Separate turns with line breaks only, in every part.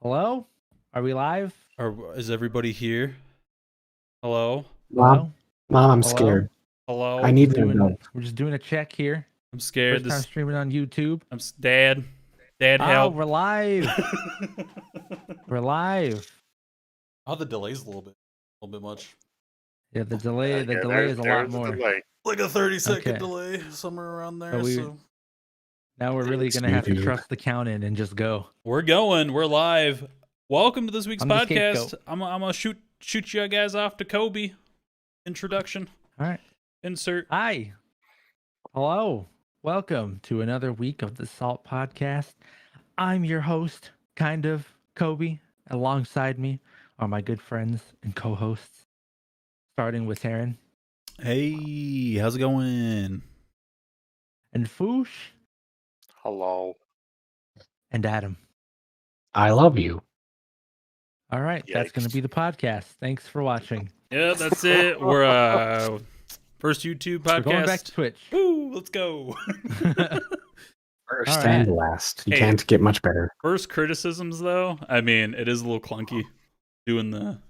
Hello? Are we live?
Is everybody here? Hello?
Hello?
Mom, I'm
Hello?
scared.
Hello?
I need to know.
We're just doing a check here.
I'm scared.
First time streaming on YouTube.
Dad. Dad, help.
We're live. We're live.
Oh, the delay's a little bit much.
Yeah, the delay is a lot more.
Like a 30-second delay, somewhere around there.
Now we're really gonna have to trust the count in and just go.
We're going. We're live. Welcome to this week's podcast. I'm gonna shoot you guys off to Kobe. Introduction.
All right.
Insert.
Hi. Hello. Welcome to another week of the Salt Podcast. I'm your host, kind of, Kobe. Alongside me are my good friends and co-hosts, starting with Taryn.
Hey, how's it going?
And Foosh.
Hello.
And Adam.
I love you.
All right, that's going to be the podcast. Thanks for watching.
Yeah, that's it. We're first YouTube podcast.
We're going back to Twitch.
Woo, let's go.
First and last. You can't get much better.
First criticisms, though. I mean, it is a little clunky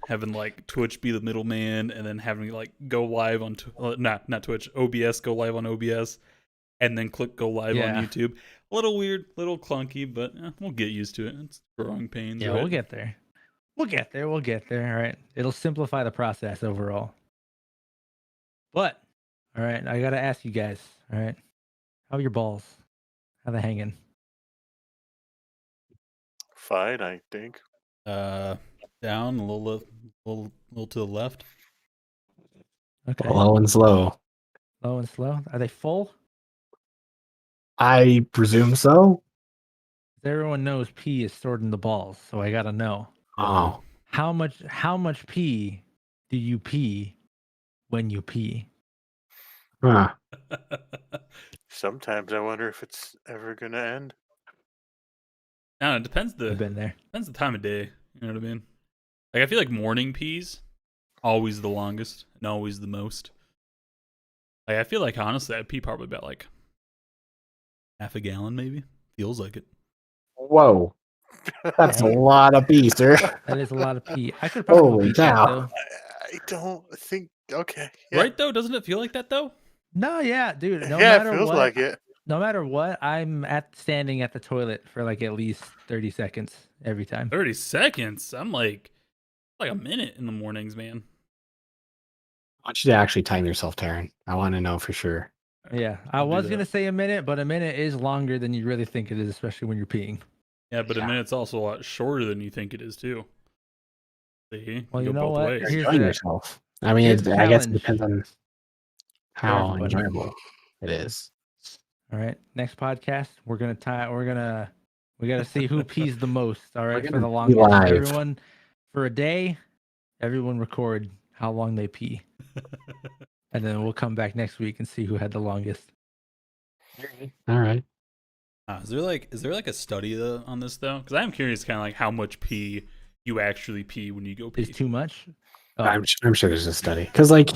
having like Twitch be the middleman and then having like go live on not Twitch, OBS, go live on OBS, and then click go live on YouTube. A little weird, little clunky, but we'll get used to it. It's growing pains.
Yeah,
right?
We'll get there. We'll get there. All right. It'll simplify the process overall. But, all right, I got to ask you guys, all right, how are your balls? How they hanging?
Fine, I think.
Down, a little to the left.
Okay.
Low and slow.
Low and slow. Are they full?
I presume so.
Everyone knows pee is stored in the balls, so I got to know.
Oh.
How much pee do you pee when you pee?
Huh.
Sometimes I wonder if it's ever gonna end.
No, it depends
I've been there.
Depends the time of day. You know what I mean? Like I feel like morning pees always the longest and always the most. Like I feel like honestly I pee probably about like half a gallon maybe. Feels like it.
Whoa. That's a lot of pee, sir.
That is a lot of pee. I could probably beat that, though.
I don't think. Okay.
Yeah. Right though? Doesn't it feel like that though?
No, yeah, dude. No
yeah,
matter
it feels
what,
like it.
No matter what, I'm standing at the toilet for like at least 30 seconds every time.
30 seconds? I'm like a minute in the mornings, man.
I want you to actually time yourself, Taryn. I want to know for sure.
Yeah, I was going to say a minute, but a minute is longer than you really think it is, especially when you're peeing.
Yeah, but a minute's also a lot shorter than you think it is, too. See?
Well, you know what?
Enjoying yourself. I mean, I guess it depends on how enjoyable it is.
All right, next podcast, we got to see who pees the most. All right, for the longest. Everyone, for a day, everyone record how long they pee, and then we'll come back next week and see who had the longest.
All right.
Is there like a study on this though? Because I'm curious, kind of like how much pee you actually pee when you go pee.
Is too much?
Oh. I'm sure there's a study because like.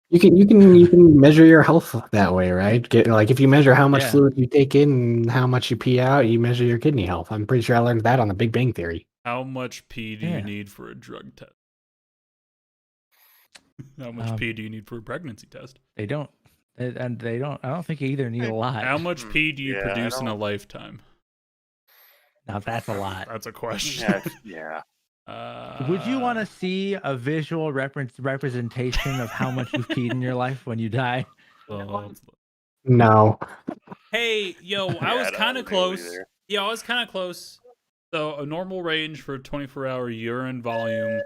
You can measure your health that way, right? If you measure how much fluid you take in and how much you pee out, you measure your kidney health. I'm pretty sure I learned that on the Big Bang Theory.
How much pee do you need for a drug test? How much pee do you need for a pregnancy test?
They don't. I don't think you either need a lot.
How much pee do you produce in a lifetime?
Now that's a lot.
That's a question.
Yeah.
Would you want to see a visual representation of how much you've peed in your life when you die?
No.
Hey, yo, I was kind of close. Yeah, I was kind of close. So a normal range for 24-hour urine volume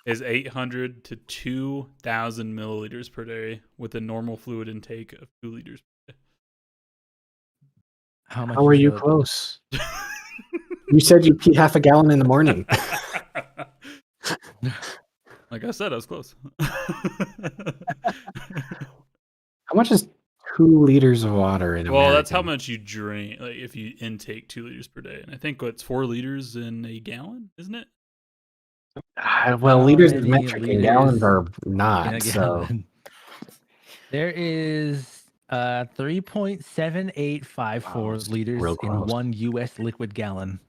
is 800 to 2,000 milliliters per day, with a normal fluid intake of 2 liters per day.
How are you close? You said you pee half a gallon in the morning.
Like I said, I was close.
How much is 2 liters of water in American?
Well, that's how much you drink, like if you intake 2 liters per day. And I think it's 4 liters in a gallon, isn't it?
Well, liters is metric and gallons are not. So
there is 3.7854 liters in 1 U.S. liquid gallon.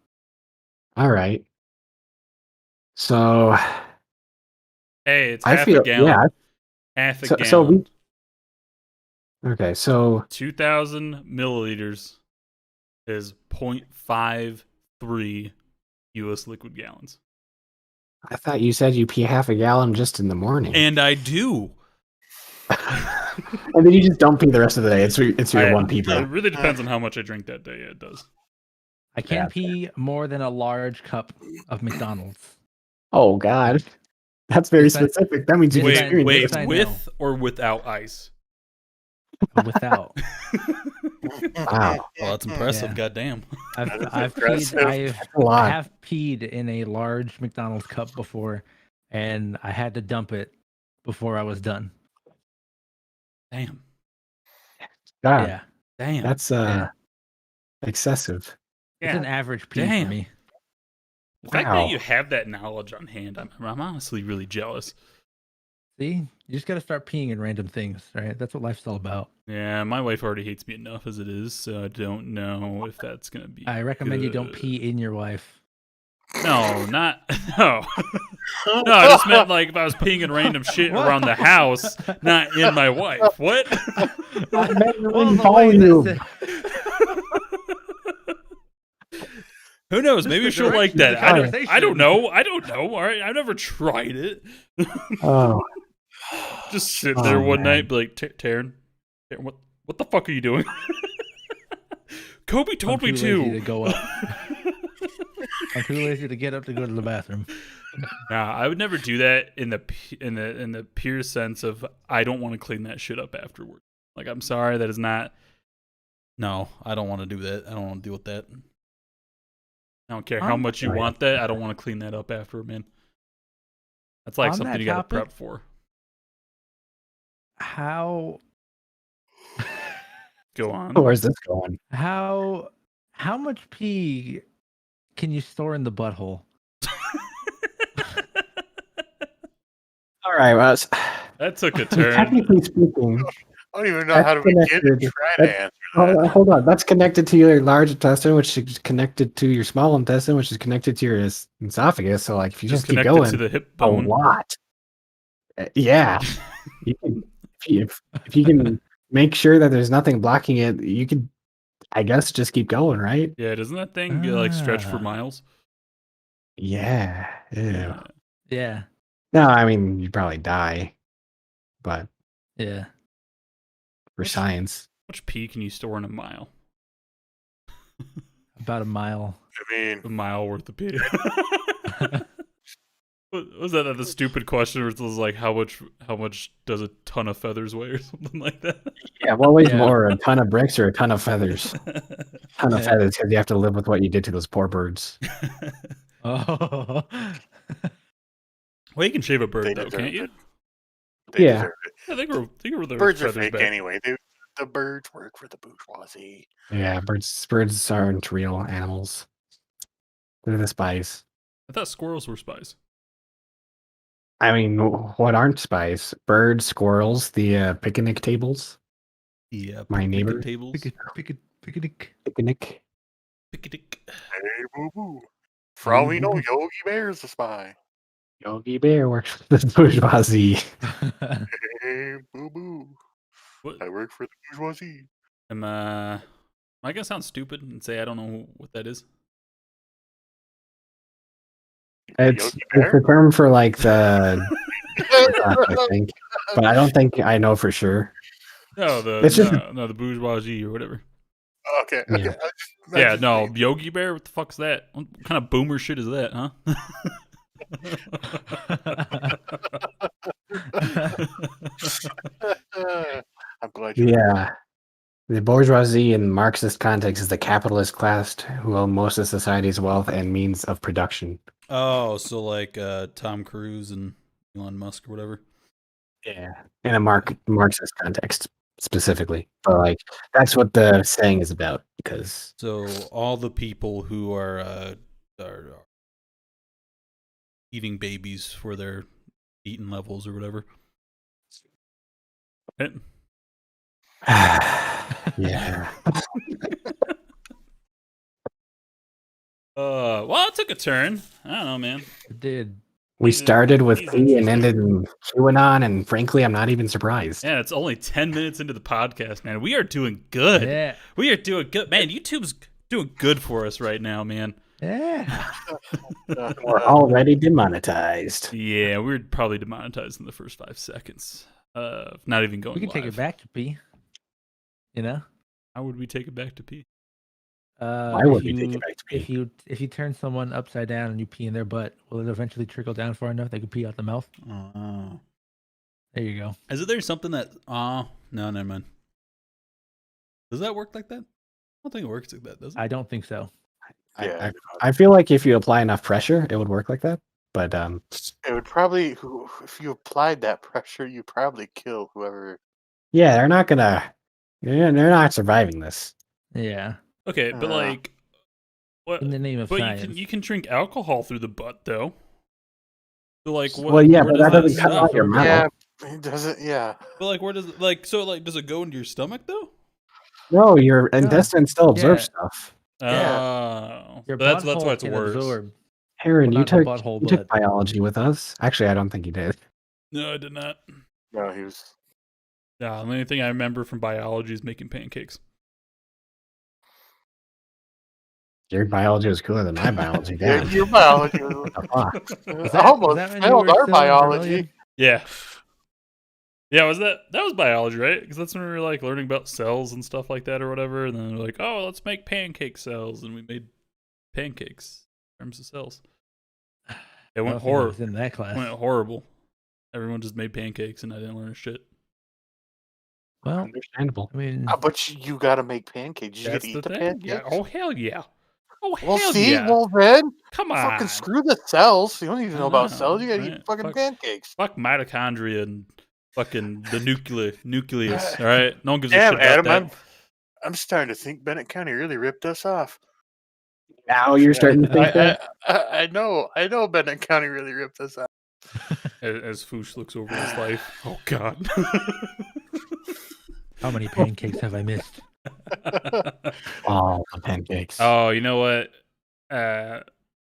All right. So
Hey, it's
I
half
feel
a gallon.
yeah.
Half a
So
gallon.
Okay, so
2,000 milliliters is 0.53 U.S. liquid gallons.
I thought you said you pee half a gallon just in the morning,
And I do.
and then you just don't pee the rest of the day. It's your one pee
It
break.
really depends on how much I drink that day. Yeah, it does.
I can't pee more than a large cup of McDonald's.
Oh God, that's very
This I-
specific. That means you
this
experience
Wait,
Yes, I know.
with or without ice?
Without.
Wow,
Well, that's impressive.
Yeah.
Goddamn.
I've
That is
I've
impressive.
peed.
that's a
I
lot.
have peed in a large McDonald's cup before, and I had to dump it before I was done.
Damn.
God,
Yeah,
Damn.
that's
yeah.
excessive.
It's
Yeah.
an average pee
Damn.
for me.
The fact
Wow.
that you have that knowledge on hand, I'm honestly really jealous.
See, you just got to start peeing in random things, right? That's what life's all about.
Yeah, my wife already hates me enough as it is, so I don't know if that's gonna be.
I recommend you don't
good.
pee in your wife.
No, not no. No, I just meant like if I was peeing in random shit
What?
around the house, not in my wife. What?
Well,
in
the way
volume.
Who knows?
This
Maybe
is the
she'll like
direction of
that.
the
I don't
conversation.
know. I don't know. All right, I've never tried it.
Oh,
Just sit there
Oh,
one
man.
night, be like, Taryn, what the fuck are you doing? Kobe told
I'm
me
too lazy to
to.
go up. I'm too lazy to get up to go to the bathroom.
Nah, I would never do that in the pure sense of I don't want to clean that shit up afterward. Like, I'm sorry, that is not. No, I don't want to do that. I don't want to deal with that. I don't care how
On
much you
that-
want that. I don't want to clean that up after, man. That's like
On
something
that
you got to
topic-
prep for.
How
Go on.
where's this going?
how much pee can you store in the butthole?
All right, well,
That took a turn.
technically speaking,
I don't even know how to begin to
connected.
try to answer that.
hold on. That's connected to your large intestine, which is connected to your small intestine, which is connected to your esophagus. So, like, if you just keep
connected
going,
to the hip
a
bone.
lot. Yeah, you can, if you can make sure that there's nothing blocking it, you could, I guess, just keep going, right?
Yeah, doesn't that thing like stretch for
Ah.
miles?
Yeah. Ew.
Yeah,
No, I mean, you'd probably die, but
yeah.
for science.
How much pee can you store in a mile?
About a mile.
I mean,
A mile worth of pee. Was that the stupid question? Where it was like, how much does a ton of feathers weigh, or something like that?
Yeah, what weighs
Yeah.
more, a ton of bricks or a ton of feathers? Ton of
Yeah.
feathers, because you have to live with what you did to those poor birds.
Oh,
Well, you can shave a bird
they
though,
deserve
can't you?
it. They
Yeah.
deserve it.
I think we're the
Birds are
feathers
fake
back.
anyway. The birds work for the bourgeoisie.
Yeah, birds aren't real animals. They're the spies.
I thought squirrels were spies.
I mean, what aren't spies? Birds, squirrels, the picnic tables.
Yeah,
My neighbor.
tables.
picnic.
Picnic.
Picnic.
Hey, boo boo. For all we know, Yogi Bear's a spy.
Yogi Bear works for the bourgeoisie.
Hey, boo boo.
What
I work for the bourgeoisie.
am I gonna sound stupid and say I don't know what that is?
It's
Yogi
the
Bear?
term for like the I think, but I don't think I know for sure.
No,
It's just-
the bourgeoisie or whatever.
Okay.
Yeah.
Yeah, no, Yogi Bear. What the fuck's that? What kind of boomer shit is that, huh?
I'm glad you.
Yeah. The bourgeoisie in Marxist context is the capitalist class who own most of society's wealth and means of production.
Oh, so like Tom Cruise and Elon Musk or whatever.
Yeah. In a Marxist context specifically. But like that's what the saying is about because
So all the people who are eating babies for their eating levels or whatever. Right?
yeah.
Well, it took a turn. I don't know, man.
It did.
We started with P and ended in QAnon, and frankly, I'm not even surprised.
Yeah, it's only 10 minutes into the podcast, man. We are doing good.
Yeah.
We are doing good. Man, YouTube's doing good for us right now, man.
Yeah.
We're already demonetized.
Yeah, we're probably demonetized in the first 5 seconds. Not even going
We can
live.
take it back to P. You know?
How would we take it back to P?
Why would we take it back to P?
If you turn someone upside down and you pee in their butt, will it eventually trickle down far enough they can pee out the mouth?
Oh.
There you go.
Is there something that... no, never mind. Does that work like that? I don't think it works like that, does it?
I don't think so.
Yeah.
I feel like if you apply enough pressure, it would work like that. But
It would probably, if you applied that pressure, you probably kill whoever.
yeah, they're not surviving this.
Yeah.
Okay, but like... What?
In the name of
But
science.
you can drink alcohol through the butt, though. So like, what,
Well, yeah,
where
but
does
that doesn't cut
stop?
out your mouth.
Yeah, it doesn't. Yeah.
But like, where does it, like, so like, does it go into your stomach though?
No, your intestines still absorb
Yeah.
stuff.
Yeah.
Oh,
Your
that's
butthole
why it's
can
worse.
absorb.
Aaron,
Well,
you
not the
took
butthole, but-
biology with us. Actually, I don't think you did.
No, I did not.
No, he was.
The only thing I remember from biology is making pancakes.
Your biology was cooler than my biology.
Yeah,
Damn.
your biology was.
Was
I almost
that when you
failed
were
our
still in
biology.
Vermilion?
Yeah. Yeah, that was biology, right? Because that's when we were like learning about cells and stuff like that or whatever, and then they're like, oh, let's make pancake cells, and we made pancakes in terms of cells. It
I
went
don't think I
horrible.
was in that class.
Went horrible. Everyone just made pancakes, and I didn't learn shit.
Well,
Understandable.
I mean,
But you got to make pancakes. You get
That's
to eat the
thing.
pancakes.
Yeah. Oh hell yeah. Oh
Well,
hell
see,
yeah.
well then,
Come on.
fucking screw the cells. You don't need to know about
know,
cells. You got to
right?
eat fucking
Fuck.
pancakes.
Fuck mitochondria and fucking the nucleus. All right, no one gives a
Damn,
shit about
Adam,
that.
I'm starting to think Bennett County really ripped us off.
Now you're starting to think that?
I know Bennett County really ripped us off.
As Foosh looks over his life. Oh God.
how many pancakes have I missed?
Oh, the pancakes.
Oh, you know what?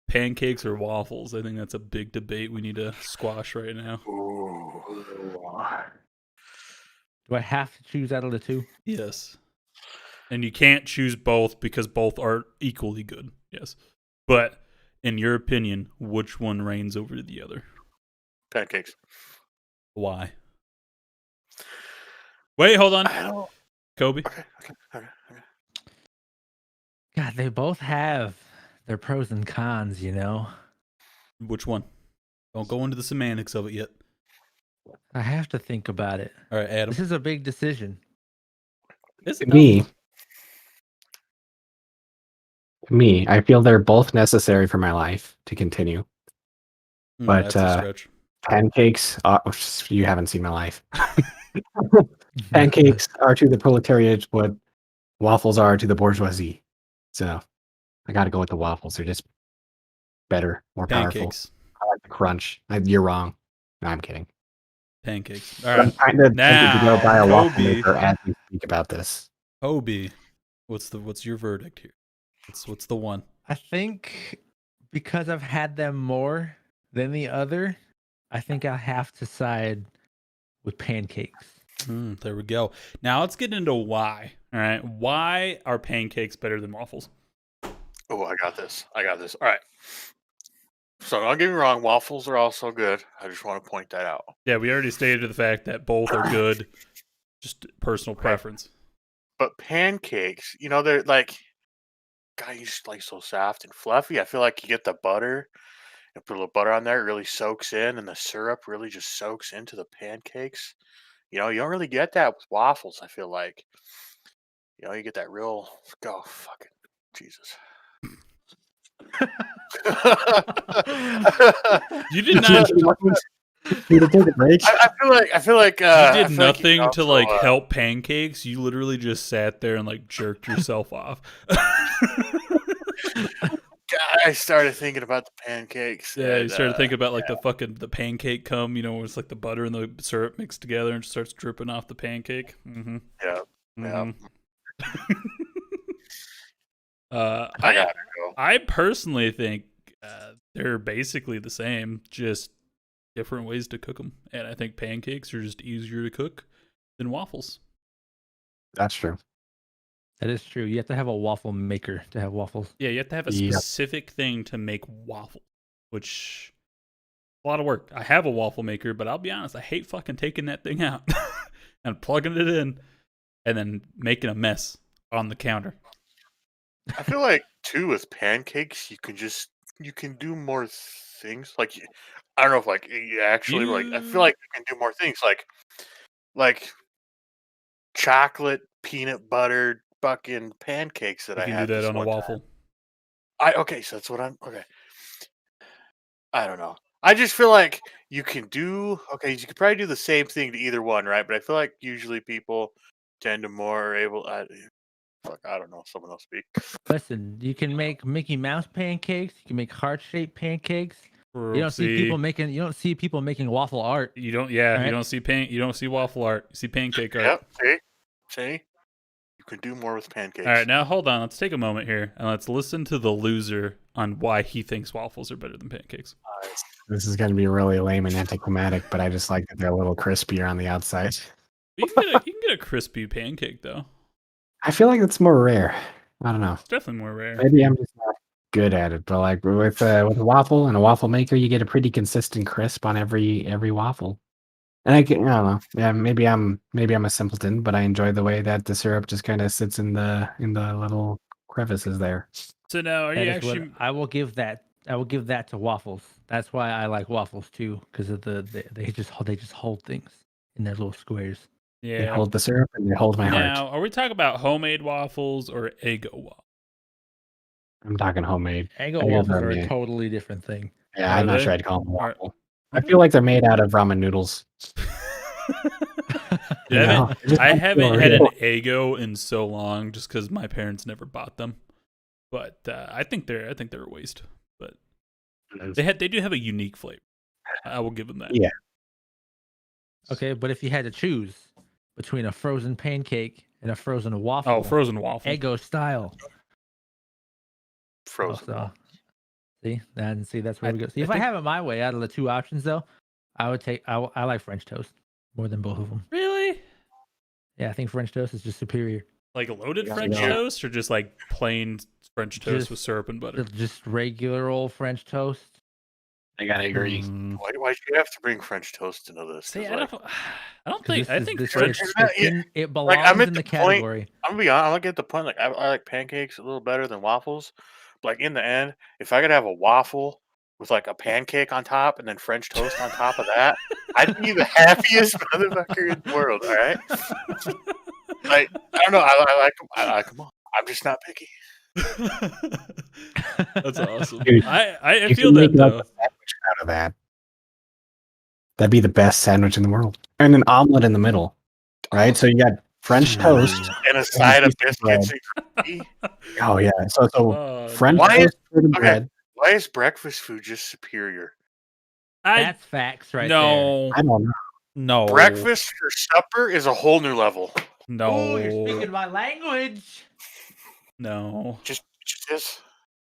Pancakes or waffles? I think that's a big debate we need to squash right now.
Ooh.
Do I have to choose out of the two?
Yes. And you can't choose both because both are equally good. Yes. But in your opinion, which one reigns over the other?
Pancakes.
Why? Wait, hold on.
I don't.
Kobe.
Okay.
God, they both have their pros and cons, you know?
Which one? Don't go into the semantics of it yet.
I have to think about it.
All right, Adam.
This is a big decision.
Is
To
it
me, I feel they're both necessary for my life to continue. But,
that's a stretch.
Pancakes, you haven't seen my life. Pancakes are to the proletariat what waffles are to the bourgeoisie. So I got to go with the waffles. They're just better, more
Pancakes.
powerful. I like the crunch. You're wrong. No, I'm kidding.
Pancakes. All
I'm
right.
kind of tempted to go buy a waffle
Kobe.
maker as we speak about this.
Kobe. What's your verdict here? What's the one?
I think because I've had them more than the other, I think I'll have to side with pancakes.
There we go. Now let's get into why. All right. Why are pancakes better than waffles?
Oh, I got this. All right. So don't get me wrong. Waffles are also good. I just want to point that out.
Yeah, we already stated the fact that both are good. Just personal preference.
But pancakes, they're like, God, you just like so soft and fluffy. I feel like you get the butter and put a little butter on there. It really soaks in, and the syrup really just soaks into the pancakes. You don't really get that with waffles. I feel like, you get that real. Go fucking Jesus.
You did not.
Need to take a break.
I feel like
You did nothing to like help pancakes. You literally just sat there and like jerked yourself off.
I started thinking about the pancakes.
Yeah, you started thinking about like
yeah.
the pancake cum. Where it's like the butter and the syrup mixed together and starts dripping off the pancake. Mm-hmm.
Yeah.
I
gotta go.
I personally think they're basically the same. Just different ways to cook them, and I think pancakes are just easier to cook than waffles.
That's true.
That is true. You have to have a waffle maker to have waffles.
Yeah, you have to have a specific thing to make waffles, which a lot of work. I have a waffle maker, but I'll be honest, I hate fucking taking that thing out and plugging it in and then making a mess on the counter.
I feel like too with pancakes, you can do more things. Like I don't know if like you actually like. I feel like you can do more things like chocolate peanut butter fucking pancakes that
You
I
can
had
do that
this
on a
one
waffle.
time. Okay, so that's what I'm okay. I don't know. I just feel like you can do okay. You could probably do the same thing to either one, right? But I feel like usually people tend to more able. Fuck, I don't know. Someone else speak.
Listen, you can make Mickey Mouse pancakes. You can make heart-shaped pancakes. You don't see people making waffle art.
You don't. Yeah,
right?
you don't see waffle art. You see pancake art.
Yep. See, you can do more with pancakes.
All right, now hold on. Let's take a moment here and let's listen to the loser on why he thinks waffles are better than pancakes.
This is going to be really lame and anticlimactic, but I just like that they're a little crispier on the outside.
You can get a crispy pancake though.
I feel like it's more rare. I don't know.
It's definitely more rare.
Maybe I'm just not good at it, but like with a waffle and a waffle maker, you get a pretty consistent crisp on every waffle. And I don't know. Yeah, maybe I'm a simpleton, but I enjoy the way that the syrup just kind of sits in the little crevices there.
So now,
I will give that to waffles. That's why I like waffles too, because of they just hold things in their little squares.
Yeah.
They hold the syrup and they hold my heart.
Now, are we talking about homemade waffles or Eggo waffles?
I'm talking homemade.
Eggo waffles are a totally different thing.
Yeah, I'm not sure I'd call them a waffle. I feel like they're made out of ramen noodles.
I haven't had an Eggo in so long, just because my parents never bought them. But I think they're a waste. But they do have a unique flavor. I will give them that.
Yeah.
Okay, but if you had to choose between a frozen pancake and a frozen waffle,
frozen waffle,
Eggo style.
Frozen.
Also, see, that's where we go. See, if I have it my way, out of the two options, though, I would take. I like French toast more than both of them.
Really?
Yeah, I think French toast is just superior.
Like loaded French toast, or just like plain French toast with syrup and butter?
Just regular old French toast.
I gotta agree.
Why do you have to bring French toast into this?
See, I don't think. I think
French it belongs in the category.
I'm gonna be honest. I'm gonna get the point. Like I like pancakes a little better than waffles. But like in the end, if I could have a waffle with like a pancake on top and then French toast on top of that, I'd be the happiest motherfucker in the world. All right. Like I don't know. I like them all. I'm just not picky.
That's awesome.
Dude,
I feel that though.
Out of that, that'd be the best sandwich in the world, and an omelet in the middle, right? So you got French toast
and a side of biscuits.
Oh yeah, so French toast and bread.
Why is breakfast food just superior?
That's facts, right there.
I don't know.
No,
breakfast for supper is a whole new level.
No,
ooh, you're speaking my language.
No,
just is.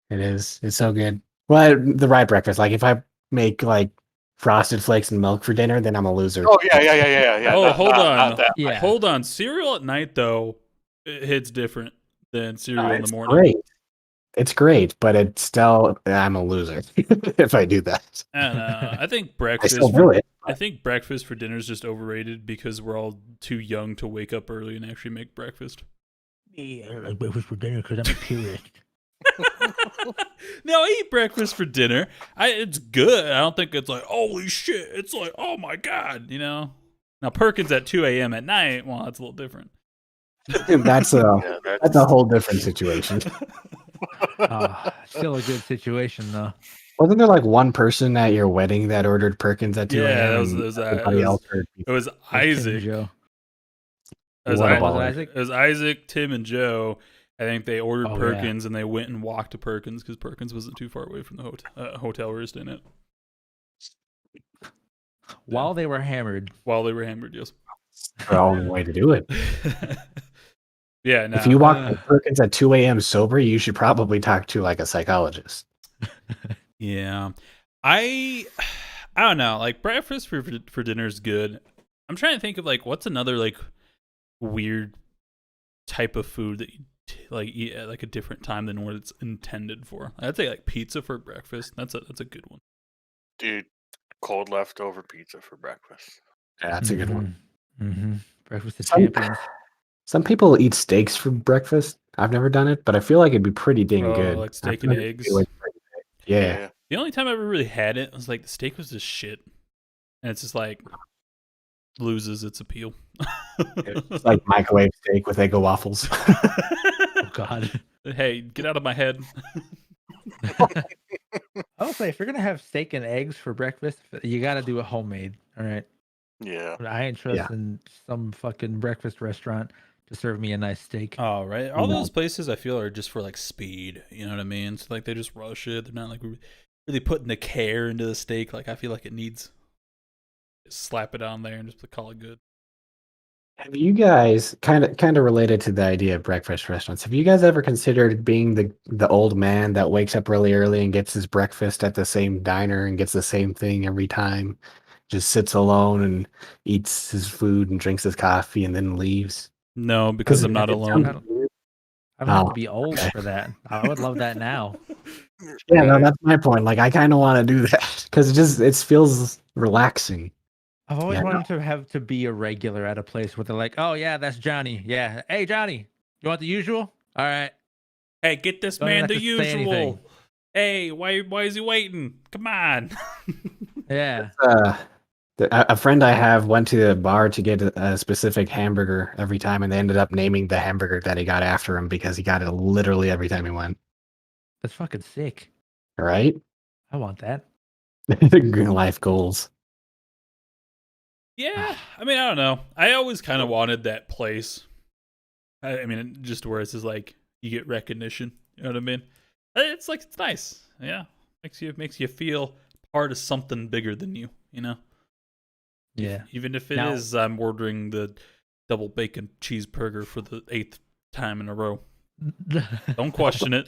It is. It's so good. Well, the right breakfast. Like if I make like Frosted Flakes and milk for dinner, then I'm a loser.
Oh yeah.
Oh, hold on.
Yeah.
Hold on. Cereal at night though, it hits different than cereal in the morning.
Great. It's great, but it's still I'm a loser if I do that.
I think
I
breakfast.
still do it.
I think breakfast for dinner is just overrated because we're all too young to wake up early and actually make breakfast.
Yeah, I like breakfast for dinner because I'm a purist.
No, I eat breakfast for dinner. It's good. I don't think it's like, holy shit. It's like, oh my God, you know? Now, Perkins at 2 a.m. at night, well, that's a little different.
That's a whole different situation.
Still a good situation, though.
Wasn't there like one person at your wedding that ordered Perkins at 2 a.m.?
Yeah,
it
was Isaac.
Joe.
It was Isaac, Tim, and Joe. I think they ordered Perkins and they went and walked to Perkins because Perkins wasn't too far away from the hotel we were staying at.
While they were hammered.
Yes.
The only way to do it.
Yeah. No,
if you walk to Perkins at 2 a.m. sober, you should probably talk to like a psychologist.
Yeah. I I don't know. Like breakfast for dinner is good. I'm trying to think of like what's another like weird type of food that you like eat at like a different time than what it's intended for. I'd say like pizza for breakfast. That's a good one.
Dude, cold leftover pizza for breakfast.
Yeah, that's a good one.
Mm-hmm. Breakfast of
Some-
champions.
Some people eat steaks for breakfast. I've never done it, but I feel like it'd be pretty dang good.
Like steak
I
and
feel like it'd
eggs.
be, like, pretty good. Yeah.
The only time I ever really had it was like the steak was just shit, and it's just like loses its appeal.
It's like microwave steak with Eggo waffles.
Oh God.
Hey, get out of my head.
I would say if you're gonna have steak and eggs for breakfast, you gotta do it homemade. All right.
Yeah.
I ain't trusting some fucking breakfast restaurant to serve me a nice steak.
Oh, right. All those places I feel are just for like speed. You know what I mean? So like they just rush it. They're not like really putting the care into the steak. Like I feel like it needs. Just slap it on there and just call it good.
Have you guys kind of related to the idea of breakfast restaurants? Have you guys ever considered being the old man that wakes up really early and gets his breakfast at the same diner and gets the same thing every time? Just sits alone and eats his food and drinks his coffee and then leaves.
No, because I'm not alone.
I don't have to be old for that. I would love that now.
Yeah, no, that's my point. Like, I kind of want to do that because it feels relaxing.
I've always wanted to be a regular at a place where they're like, "Oh yeah, that's Johnny. Yeah, hey Johnny, you want the usual? All right.
Hey, get this
Don't
man
even
the
have to say
usual.
anything.
Hey, why is he waiting? Come on."
Yeah.
A friend I have went to a bar to get a specific hamburger every time, and they ended up naming the hamburger that he got after him because he got it literally every time he went.
That's fucking sick.
Right?
I want that.
Green life goals.
Yeah, I mean, I don't know. I always kind of wanted that place. I mean, just where it's just like you get recognition. You know what I mean? It's like it's nice. Yeah, makes you feel part of something bigger than you. You know?
Yeah.
Even if it is, I'm ordering the double bacon cheeseburger for the 8th time in a row. Don't question it.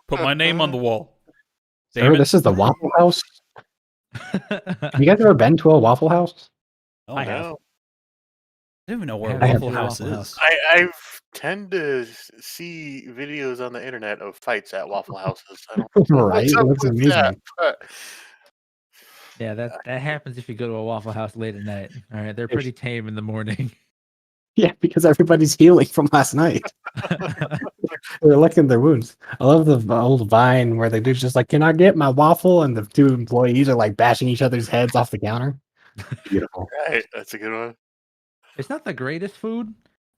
Put my name on the wall.
Sir, this is the Waffle House. Have you guys ever been to a Waffle House?
Oh,
I have.
I don't even know where
I have
Waffle
been to
House
Waffle
is.
House.
I tend to see videos on the internet of fights at Waffle Houses. I don't know
Right?
what's up
Looks
with
amazing.
that, but
Yeah, that happens if you go to a Waffle House late at night. All right, they're pretty tame in the morning.
Yeah, because everybody's healing from last night. They're licking their wounds. I love the old Vine where the dude's just like, "Can I get my waffle?" And the two employees are like bashing each other's heads off the counter. Beautiful.
right, that's a good one.
It's not the greatest food.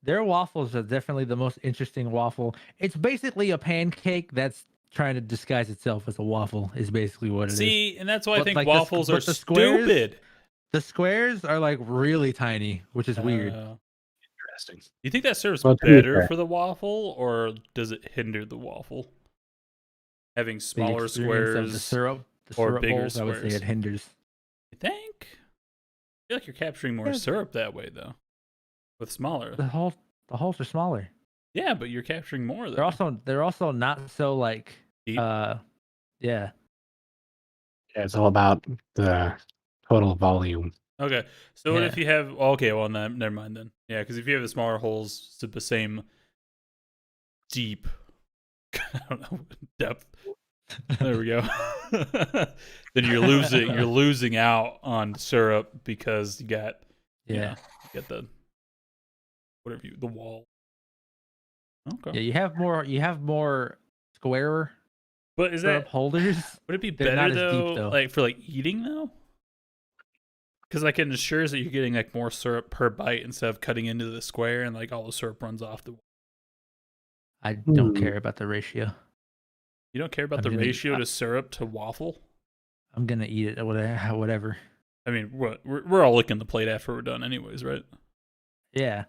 Their waffles are definitely the most interesting waffle. It's basically a pancake that's trying to disguise itself as a wafful. Is basically what it is.
See, and that's why I
But,
think
like,
waffles are
the squares-
stupid.
The squares are like really tiny, which is weird.
Interesting.
You think that serves
Well, to be
better
fair.
for the waffle, or does it hinder the waffle? Having
The
smaller
experience of the
squares,
syrup,
or
syrup
bigger
bowls, I would say
squares.
it hinders.
you think? I feel like you're capturing more
Yeah.
syrup that way, though. With smaller.
The holes are smaller.
Yeah, but you're capturing more, though.
They're also not so like
Deep?
yeah.
Yeah, it's all about the total volume.
Okay, so what
Yeah.
if you have... Okay, well, never mind then. Yeah, because if you have the smaller holes to the same deep... I don't know, depth. There we go. Then you're losing out on syrup because you got...
Yeah.
You got the wall. Okay.
Yeah, you have more square
But is
syrup
that...
holders.
Would it be
They're
better
not as deep,
though,
though.
like for like eating though? Because like it ensures that you're getting like more syrup per bite instead of cutting into the square and like all the syrup runs off the.
I don't care about the ratio.
You don't care about the ratio to syrup to waffle?
I'm gonna eat it whatever.
I mean, we're all licking the plate after we're done, anyways, right?
Yeah.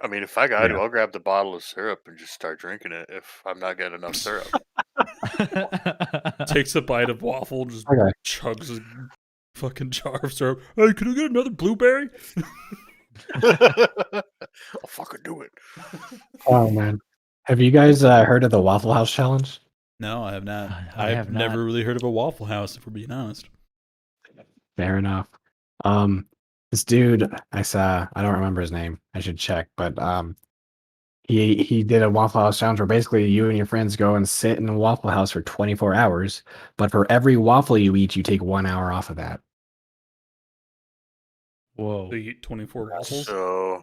I mean, if I got to, I'll grab the bottle of syrup and just start drinking it if I'm not getting enough syrup.
Takes a bite of waffle, just
Okay.
chugs a fucking jar of syrup. Hey, can I get another blueberry?
I'll fucking do it.
Oh man, have you guys heard of the Waffle House challenge?
No, I have not.
I have
I've never
not.
really heard of a Waffle House, if we're being honest.
Fair enough. This dude I saw, I don't remember his name. I should check, but he did a Waffle House challenge where basically you and your friends go and sit in a Waffle House for 24 hours, but for every waffle you eat, you take 1 hour off of that.
Whoa.
So you eat 24 waffles?
So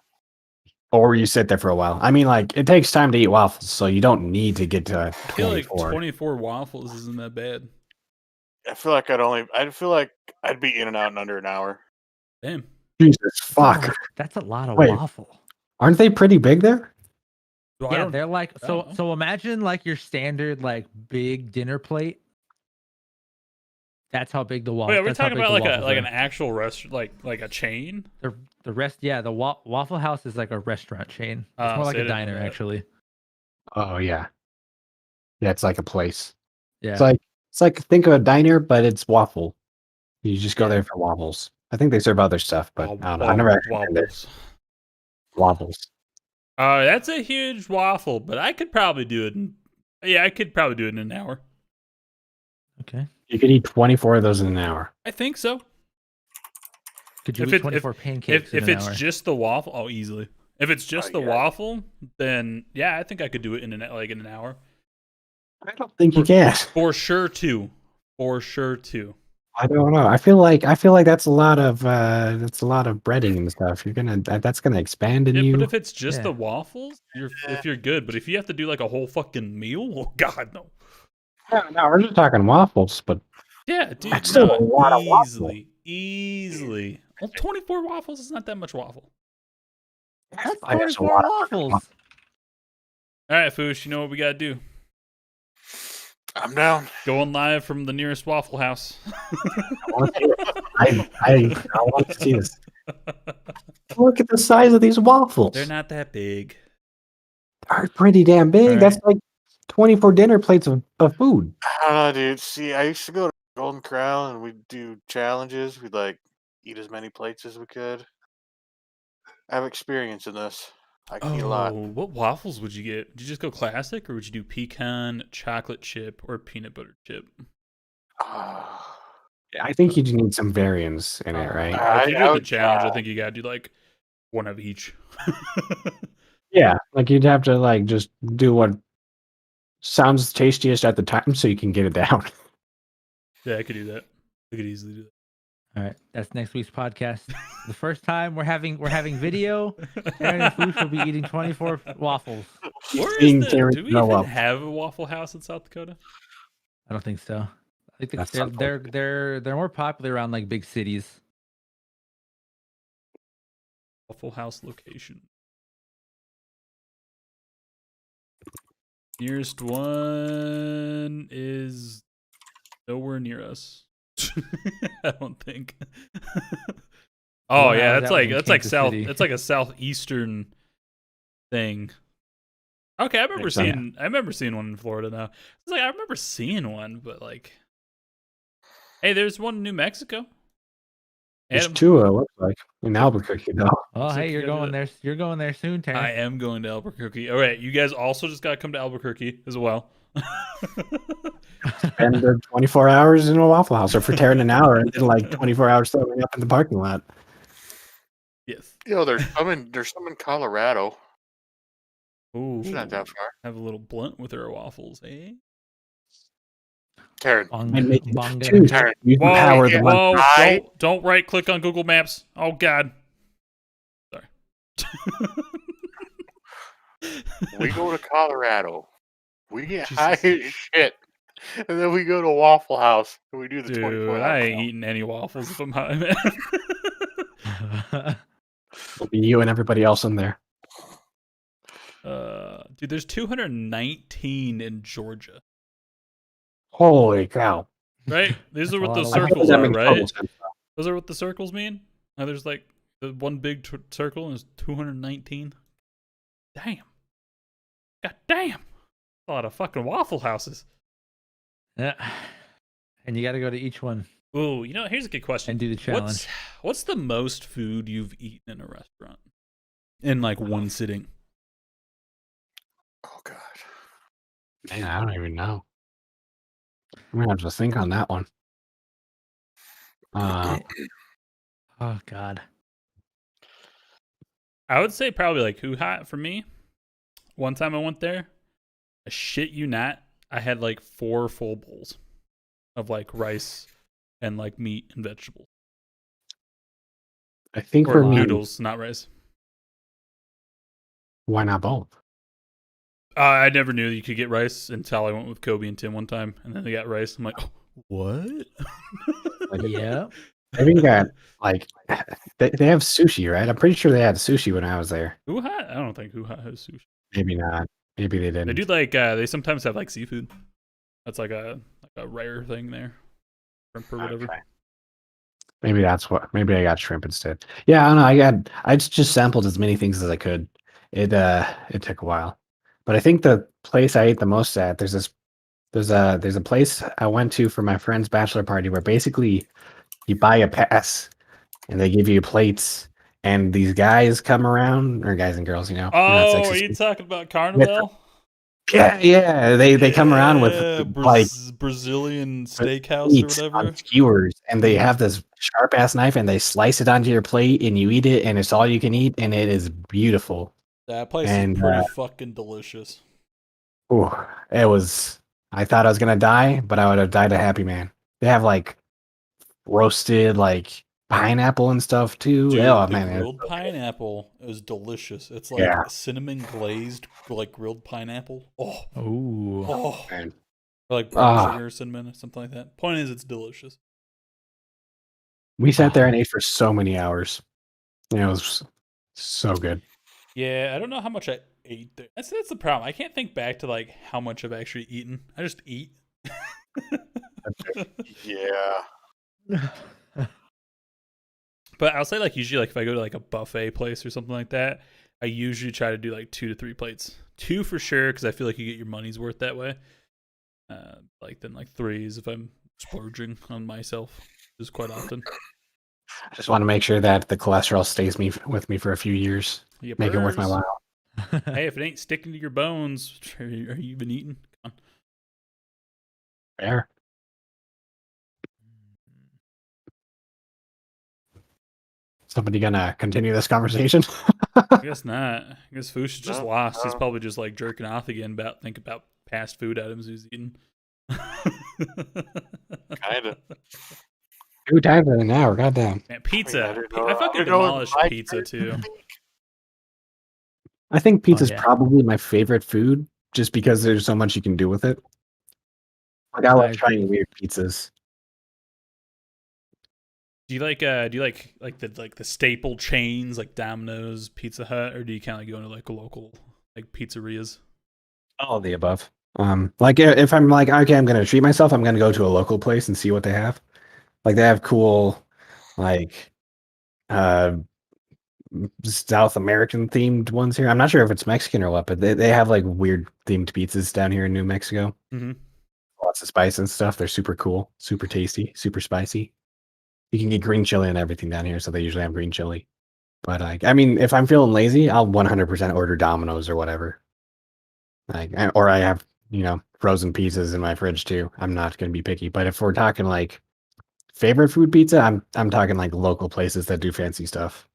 Or you sit there for a while. I mean, like, it takes time to eat waffles, so you don't need to get to
I feel like
24.
24 waffles isn't that bad.
I feel like I'd be in and out in under an hour.
Damn.
Jesus fuck.
That's a lot of
Wait.
waffle.
Aren't they pretty big there?
Well,
Yeah, they're like
I don't know.
so imagine like your standard like big dinner plate. That's how big the waffle.
Wait, are we
that's how
talking
big
about
the
like
waffles are.
an actual restaurant, like a chain?
The rest, yeah, the Waffle House is like a restaurant chain. It's more like
so I
a
didn't know
diner,
that.
actually.
Oh yeah. Yeah, it's like a place.
Yeah.
It's like think of a diner, but it's waffle. You just go
Yeah.
there for waffles. I think they serve other stuff, but I don't know. I've never actually been there. Waffles.
That's a huge waffle, but I could probably do it. I could probably do it in an hour.
Okay.
You could eat 24 of those in an hour.
I think so.
Could you eat 24 pancakes
If
in an
it's
hour?
just the waffle, oh, easily. If it's just the waffle, then yeah, I think I could do it in an hour.
I don't think you can.
For sure, too.
I don't know. I feel like that's a lot of breading and stuff. You're gonna that's gonna expand in you.
But if it's just the waffles, if you're good. But if you have to do like a whole fucking meal, oh god, no.
No, we're just talking waffles, but
Yeah, dude,
that's still a lot of waffle.
easily. Well, 24 waffles is not that much waffle.
That's
I guess
24 waffles.
All right, Foosh, you know what we gotta do?
I'm down.
Going live from the nearest Waffle House.
I want to see this. Look at the size of these waffles.
They're not that big.
They're pretty damn big.
Right.
That's like 24 dinner plates of food.
I don't know, dude. See, I used to go to Golden Crown and we'd do challenges. We'd like eat as many plates as we could. I have experience in this. I can eat a lot.
What waffles would you get? Would you just go classic, or would you do pecan, chocolate chip, or peanut butter chip?
I think you need some variance in it, right?
If you do the challenge, I think you gotta do like one of each.
Yeah, like you'd have to like just do what sounds tastiest at the time so you can get it down.
Yeah, I could do that. I could easily do that.
All right, that's next week's podcast. The first time we're having video. Aaron and Foosh will be eating 24 waffles.
Do we even have a Waffle House in South Dakota?
I don't think so. I think they're more popular around like big cities.
Waffle House location. Nearest one is nowhere near us. I don't think. Oh yeah, that's like south. It's like a southeastern thing. Okay, I remember seeing one in Florida now. It's like I remember seeing one, but like, hey, there's one in New Mexico.
There's two, it looks like, in Albuquerque though.
Oh, hey, you're going there. You're going there soon, Terry.
I am going to Albuquerque. All right, you guys also just got to come to Albuquerque as well.
Spend 24 hours in a Waffle House, or for Taryn an hour, and then like 24 hours throwing up in the parking lot.
Yes.
You know, there's some in Colorado.
Ooh,
it's not that far.
Have a little blunt with our waffles, eh?
Taryn.
Whoa, don't right click on Google Maps. Oh god. Sorry.
We go to Colorado. We get high as shit. And then we go to Waffle House and we do the 24 hours.
I ain't eating any waffles if I'm high, man.
It'll be you and everybody else in there.
Dude, there's 219 in Georgia.
Holy cow.
Right? These are what the circles are, right? Those are what the circles mean? There's like the one big circle and there's 219. Damn. God damn. A lot of fucking Waffle Houses.
Yeah. And you got to go to each one.
Ooh, you know, here's a good question.
And do the challenge.
What's the most food you've eaten in a restaurant? In like one sitting?
Oh, God.
Man, I don't even know. I'm going to have to think on that one. Uh,
Oh God.
I would say probably like Who Hot for me. One time I went there, I shit you not, I had like 4 full bowls of like rice and like meat and vegetables.
I think
Or
for me,
noodles, not rice.
why not both?
I never knew you could get rice until I went with Kobe and Tim one time, and then they got rice. I'm like, oh, what?
Yeah.
I think that like they have sushi, right? I'm pretty sure they had sushi when I was there.
Who Hot? I don't think Who Hot has sushi.
Maybe not. Maybe they
They
didn't.
do like they sometimes have like seafood. That's like a rare thing there, shrimp or whatever.
Okay. Maybe that's what. Maybe I got shrimp instead. Yeah, I don't know. I just sampled as many things as I could. It took a while, but I think the place I ate the most at there's a place I went to for my friend's bachelor party where basically you buy a pass and they give you plates and these guys come around, or guys and girls, you know. We're not
Oh, are
sexist.
you talking about Carnival?
Yeah. They come around with like
Brazilian steakhouse or
meats on
whatever.
skewers, and they have this sharp ass knife and they slice it onto your plate and you eat it and it's all you can eat and it is beautiful.
That place
And,
is pretty fucking delicious.
Ooh, it was. I thought I was gonna die, but I would have died a happy man. They have like roasted like pineapple and stuff too.
Dude,
Oh
the
man,
grilled pineapple is delicious. It's like
Yeah.
cinnamon glazed, like grilled pineapple. Oh,
Ooh.
man.
or like brown
Ah.
sugar, cinnamon, or something like that. Point is, it's delicious.
We sat there and ate for so many hours. It was so good.
Yeah, I don't know how much I ate there. That's the problem. I can't think back to like how much I've actually eaten. I just eat.
Yeah.
But I'll say like usually like if I go to like a buffet place or something like that, I usually try to do like 2 to 3 plates. 2 for sure because I feel like you get your money's worth that way. Like then like 3s if I'm splurging on myself, which is quite often.
I just want to make sure that the cholesterol stays with me for a few years.
Yeah,
Make it worth my while.
Hey, if it ain't sticking to your bones, are you even eating? Come on.
Fair. Somebody gonna continue this conversation?
I guess not. I guess Foosh just
No,
lost. He's
no.
probably just like jerking off again think about past food items he's eaten.
Kinda.
2 times in an hour. Goddamn.
Man, pizza.
I don't know.
I fucking
I'm gonna go with
demolished
my
pizza
favorite
too.
thing.
I think pizza's
yeah.
probably my favorite food, just because there's so much you can do with it. Like I love trying weird pizzas.
Do you like the staple chains like Domino's, Pizza Hut, or do you kind of go into like a local like pizzerias?
All of the above. Like if I'm like, okay, I'm gonna treat myself, I'm gonna go to a local place and see what they have. Like they have cool, like, uh, South American themed ones here. I'm not sure if it's Mexican or what, but they have like weird themed pizzas down here in New Mexico.
Mm-hmm.
Lots of spice and stuff. They're super cool, super tasty, super spicy. You can get green chili and everything down here, so they usually have green chili. But like, I mean, if I'm feeling lazy, I'll 100% order Domino's or whatever. Like, or I have, frozen pizzas in my fridge too. I'm not going to be picky. But if we're talking like favorite food pizza, I'm talking like local places that do fancy stuff.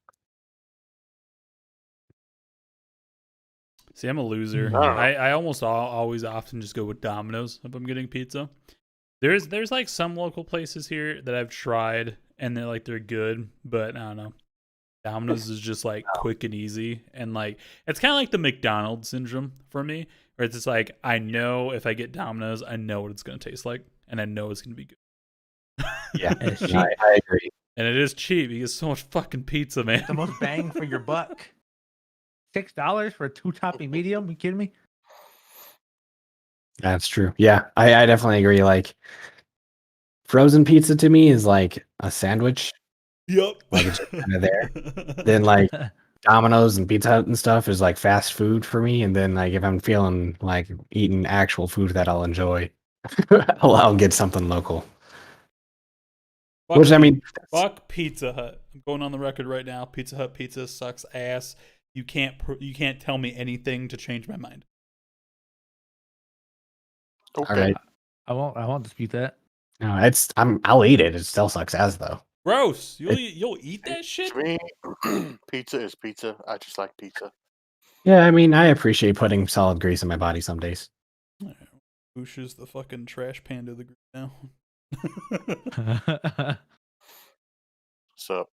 See, I'm a loser. I almost always often just go with Domino's if I'm getting pizza. There's like some local places here that I've tried and they're good, but I don't know. Domino's is just like quick and easy, and like it's kind of like the McDonald's syndrome for me, where it's just like I know if I get Domino's, I know what it's gonna taste like, and I know it's gonna be good.
Yeah,
it's cheap.
I agree.
And it is cheap. You get so much fucking pizza, man.
The most bang for your buck. $6 for a 2-topping medium? You kidding me?
That's true. Yeah, I definitely agree. Like frozen pizza to me is like a sandwich.
Yep.
Like it's just kind of there. Then like Domino's and Pizza Hut and stuff is like fast food for me. And then like if I'm feeling like eating actual food that I'll enjoy, I'll get something local. Which I mean,
fuck Pizza Hut. I'm going on the record right now. Pizza Hut pizza sucks ass. You can't tell me anything to change my mind.
Okay.
all right.
I won't dispute that.
No, I'll eat it. It still sucks ass though.
Gross. You'll eat that shit?
To me, pizza is pizza. I just like pizza.
Yeah, I mean, I appreciate putting solid grease in my body some days.
Whoosh is the fucking trash panda of the group now.
What's up?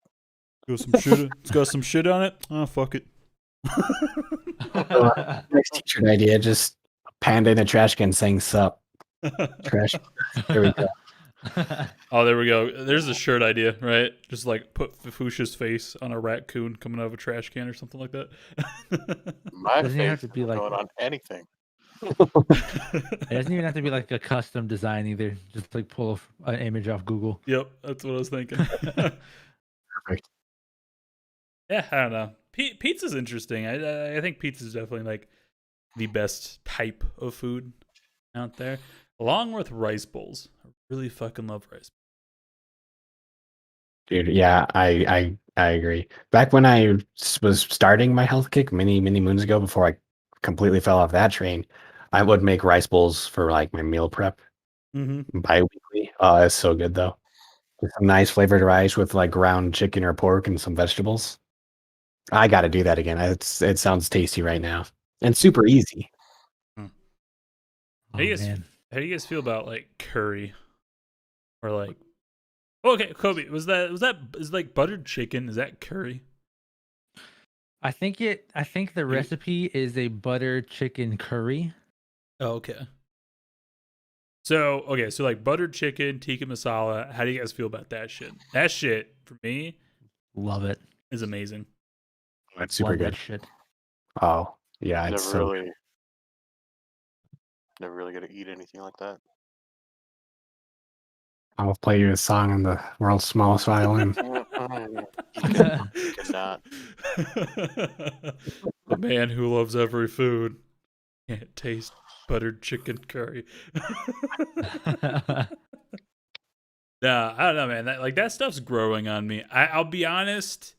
It's got some shit on it. Oh, fuck it.
Nice t-shirt idea. Just a panda in a trash can saying "sup." Trash. There we go.
Oh, there we go. There's a shirt idea, right? Just like put Fuchsia's face on a raccoon coming out of a trash can or something like that.
My
Doesn't
face
have to be
is
like
going on anything.
It doesn't even have to be like a custom design either. Just like pull an image off Google.
Yep, that's what I was thinking.
Perfect.
Yeah, I don't know. Pizza's interesting. I think pizza's definitely like the best type of food out there, along with rice bowls. I really fucking love rice.
Dude, yeah, I agree. Back when I was starting my health kick many moons ago, before I completely fell off that train, I would make rice bowls for like my meal prep bi-weekly. Oh, that's so good though. With some nice flavored rice with like ground chicken or pork and some vegetables. I got to do that again. It sounds tasty right now and super easy.
Oh,
Man. How do you guys feel about like curry or like? Okay, Kobe, is like buttered chicken? Is that curry?
I think the recipe is a butter chicken curry.
Oh, okay. So like buttered chicken, tikka masala. How do you guys feel about that shit? That shit for me,
Love it.
is amazing.
That's super
Love
good.
that shit.
Oh, yeah, it's
Never really get to eat anything like that.
I'll play you a song on the world's smallest violin.
Cannot.
The man who loves every food can't taste buttered chicken curry. Nah, I don't know, man. That stuff's growing on me. I'll be honest.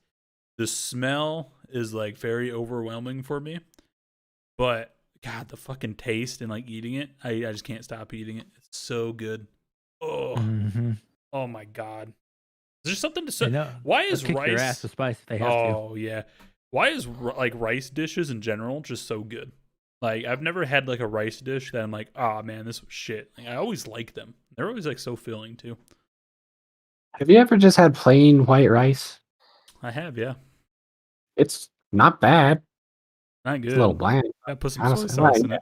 The smell is like very overwhelming for me, but God, the fucking taste and like eating it, I just can't stop eating it. It's so good. Oh, oh my God. Is there something to say? Why is
kick
rice?
Your ass with spice if they have to.
Oh yeah. Why is like rice dishes in general just so good? Like I've never had like a rice dish that I'm like, oh man, this was shit. Like, I always like them. They're always like so filling too.
Have you ever just had plain white rice?
I have, yeah.
It's not bad.
Not good.
It's a little bland.
I put some
Honestly,
soy sauce in it.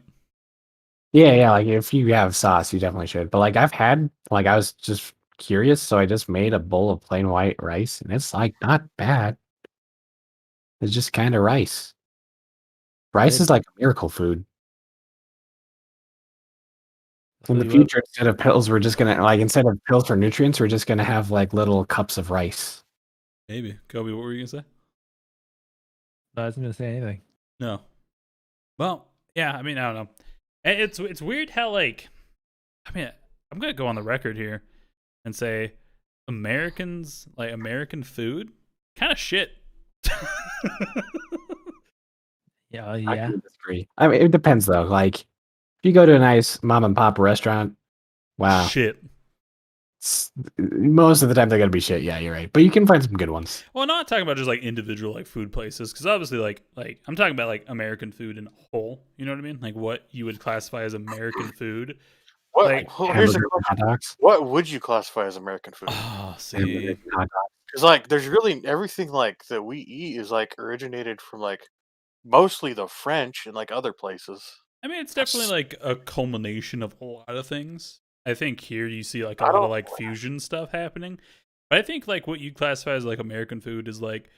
Yeah, like if you have sauce, you definitely should. But like I was just curious, so I just made a bowl of plain white rice, and it's like not bad. It's just kind of rice. Rice is like a miracle food. In the future, instead of pills for nutrients, we're just gonna have like little cups of rice.
Maybe. Kobe, what were you gonna say?
I wasn't gonna say anything.
No. Well, yeah, I mean, I don't know. It's weird how like, I mean, I'm gonna go on the record here and say American food, kind of shit.
Yeah.
I can disagree. I mean, it depends though. Like, if you go to a nice mom and pop restaurant, wow,
shit.
Most of the time they're gonna be shit. Yeah, you're right. But you can find some good ones.
Well, I'm not talking about just like individual like food places, because obviously like I'm talking about like American food in a whole. You know what I mean? Like what you would classify as American food.
Here's a question. What would you classify as American food?
Oh, see,
because like there's really everything like that we eat is like originated from like mostly the French and like other places.
I mean, it's definitely like a culmination of a lot of things. I think here you see like a lot of like fusion stuff happening, but I think like what you classify as like American food is like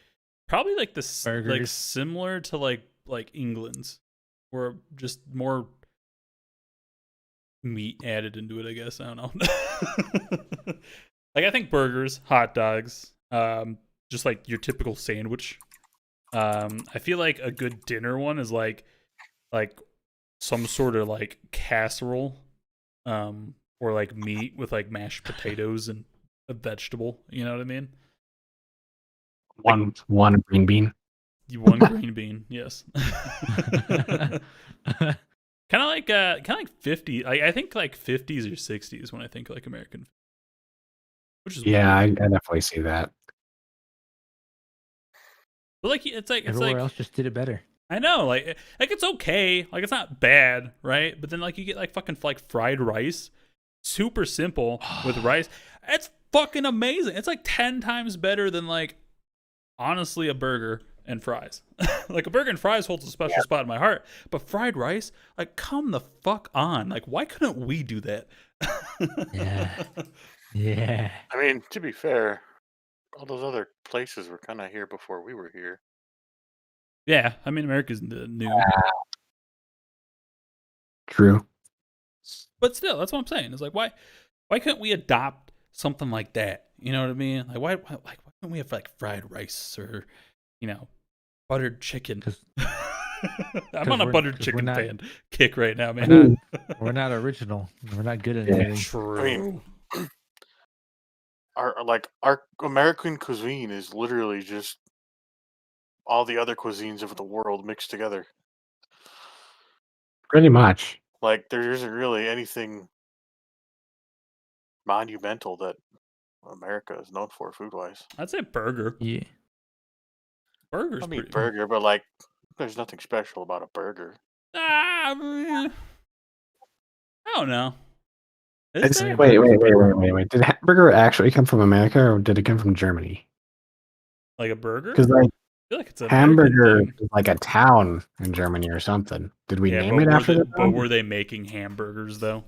probably like this like similar to like England's, or just more meat added into it. I guess I don't know. Like I think burgers, hot dogs, just like your typical sandwich. I feel like a good dinner one is like some sort of like casserole, or like meat with like mashed potatoes and a vegetable. You know what I mean?
One green bean.
One green bean, yes. Kind of like 50. I think like 50s or 60s when I think like American. which is
Yeah, I
weird.
definitely see that.
But like it's
Everywhere
like
else just did it better.
I know, like it's okay, like it's not bad, right? But then like you get like fucking like fried rice, super simple with rice. It's fucking amazing. It's like 10 times better than like honestly a burger and fries. Like a burger and fries holds a special spot in my heart, but fried rice, like come the fuck on. Like why couldn't we do that?
Yeah. Yeah.
I mean, to be fair, all those other places were kind of here before we were here.
Yeah, I mean America's new.
True.
But still, that's what I'm saying. It's like why couldn't we adopt something like that? You know what I mean? Like why couldn't we have like fried rice or buttered chicken? I'm on a buttered chicken fan kick right now, man.
We're not original. We're not good at
Yeah.
anything.
True.
I mean, our American cuisine is literally just all the other cuisines of the world mixed together.
Pretty much.
Like there isn't really anything monumental that America is known for food wise.
I'd say burger.
Yeah.
Burger's
I mean
pretty.
burger, but like there's nothing special about a burger.
I don't know. Is
It's,
there?
wait. Did hamburger actually come from America or did it come from Germany?
Like a burger?
Because like
I feel like it's a
hamburger
thing.
is like a town in Germany or something. Did we name
but
it after that?
But were they making hamburgers though?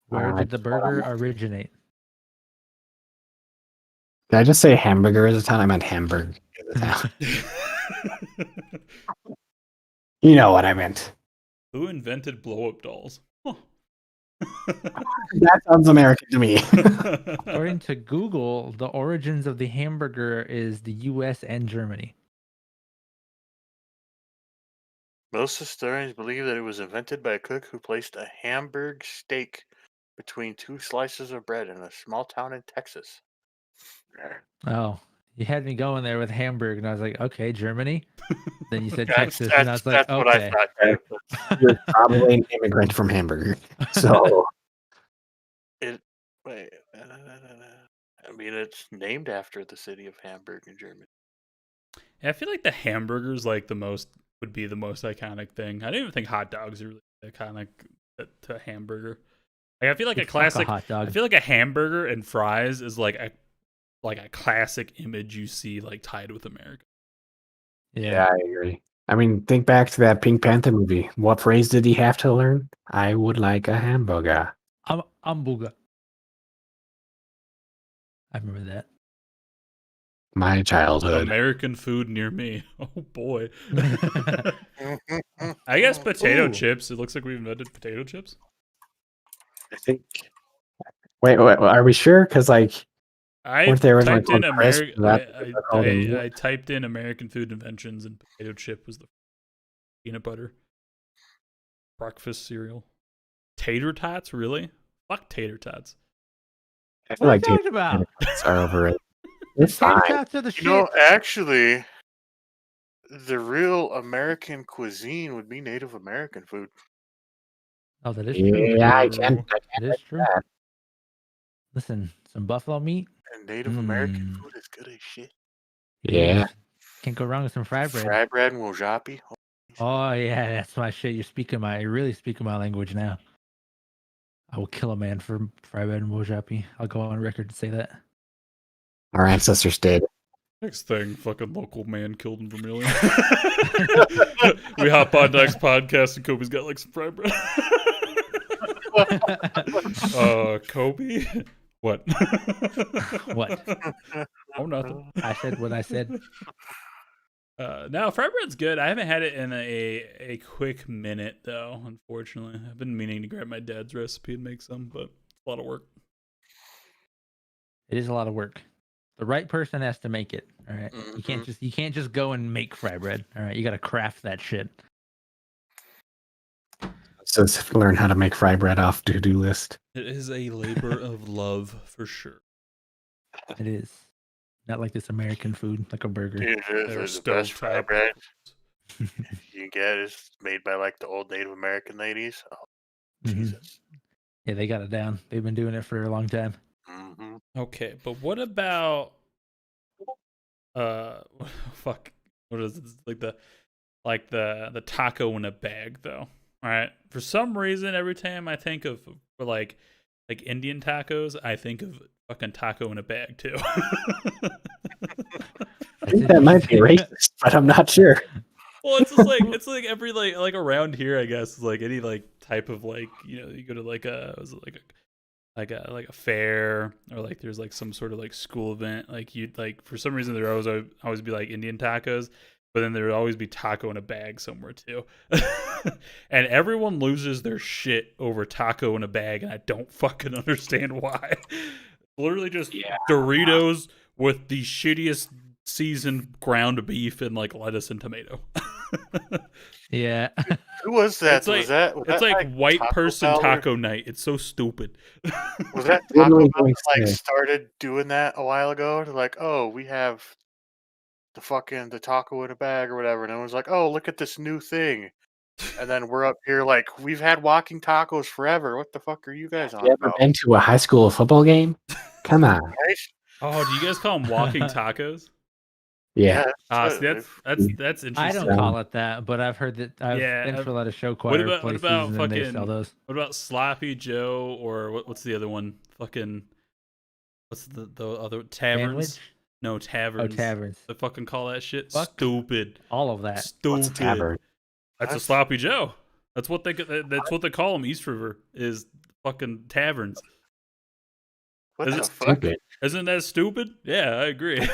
Where
I
did the burger originate?
Did I just say hamburger as a town? I meant Hamburg as a town. You know what I meant.
Who invented blow-up dolls? Huh.
That sounds American to me.
According to Google, the origins of the hamburger is the U.S. and Germany.
Most historians believe that it was invented by a cook who placed a Hamburg steak between two slices of bread in a small town in Texas.
Oh, you had me going there with Hamburg, and I was like, okay, Germany. Then you said
That's-
Texas, and I was like,
that's what I
okay.
thought too.
You're probably an immigrant from Hamburger. So
Wait, I mean, it's named after the city of Hamburg in Germany.
Yeah, I feel like the hamburger's like would be the most iconic thing. I don't even think hot dogs are really iconic to hamburger. Like I feel like a
Fuck
classic
hot dog.
I feel like a hamburger and fries is like a classic image you see like tied with America.
yeah, I agree. I mean, think back to that Pink Panther movie. What phrase did he have to learn? I would like a hamburger.
Hamburger. I remember that.
My childhood.
American food near me. Oh boy. I guess potato
Ooh.
chips. It looks like we invented potato chips.
I think. Wait, are we sure? Because like,
I
weren't they originally
typed in
called crisp?
I typed in American food inventions and potato chip was the peanut butter breakfast cereal. Tater tots, really? Fuck tater tots.
I feel
What are
like
you talking about?
tots are overrated. It's fine.
Tater tots are the shit.
You know, actually, the real American cuisine would be Native American food.
Oh, that is true.
Yeah, I can.
That is true.
that.
Listen, some buffalo meat.
And Native American food is good as shit.
Yeah.
Can't go wrong with some fried bread.
Fried bread and wojapi.
Oh yeah, that's my shit. You're really speaking my language now. I will kill a man for fried bread and wojapi. I'll go on record to say that.
Our ancestors did.
Next thing, fucking local man killed in Vermilion. We hop on next podcast and Kobe's got like some fried bread. Kobe? What?
What?
Oh, nothing.
I said what I said.
No, fried bread's good. I haven't had it in a quick minute though. Unfortunately, I've been meaning to grab my dad's recipe and make some, but it's a lot of work.
It is a lot of work. The right person has to make it. All right. You can't just go and make fried bread. All right. You got to craft that shit.
So learn how to make fried bread off to-do list.
It is a labor of love for sure.
It is. Not like this American food, like a burger.
Dude,
They're
the best fried
stovetop.
bread you get is made by like the old Native American ladies. Oh,
Mhm.
Jesus.
Yeah, they got it down. They've been doing it for a long time.
Mhm.
Okay, but what about fuck, what is it? The taco in a bag though? All right, for some reason, every time I think of for like Indian tacos, I think of fucking taco in a bag too.
I think that might be racist, but I'm not sure.
Well, it's just like every like around here, I guess, like any like type of you go to like a fair, or like there's like some sort of like school event, like you'd like for some reason there always be like Indian tacos, but then there would always be taco in a bag somewhere too. And everyone loses their shit over taco in a bag, and I don't fucking understand why. Literally just Doritos with the shittiest seasoned ground beef and like lettuce and tomato.
Yeah.
Who was that?
It's like, it's like white person
Bell
taco night. It's so stupid.
Was that Taco Bell that, like started doing that a while ago? They're like, oh, we have the taco in a bag or whatever, and everyone's like, oh, look at this new thing. And then we're up here like, we've had walking tacos forever. What the fuck are you guys on
You ever
about?
been to a high school football game? Come on.
Right?
Oh, do you guys call them walking tacos?
Yeah.
See, that's interesting.
I don't call it that, but I've heard that. I've been for a lot of show choir places, and they sell those.
What about Sloppy Joe, or what's the other one? Fucking what's the other taverns?
Sandwich?
No, taverns.
Oh, taverns.
They fucking call that shit stupid.
All of that.
Stupid.
What's a tavern?
That's a Sloppy Joe. That's what they call them. East River is fucking taverns.
What the fuck?
Stupid.
Isn't that stupid? Yeah, I agree.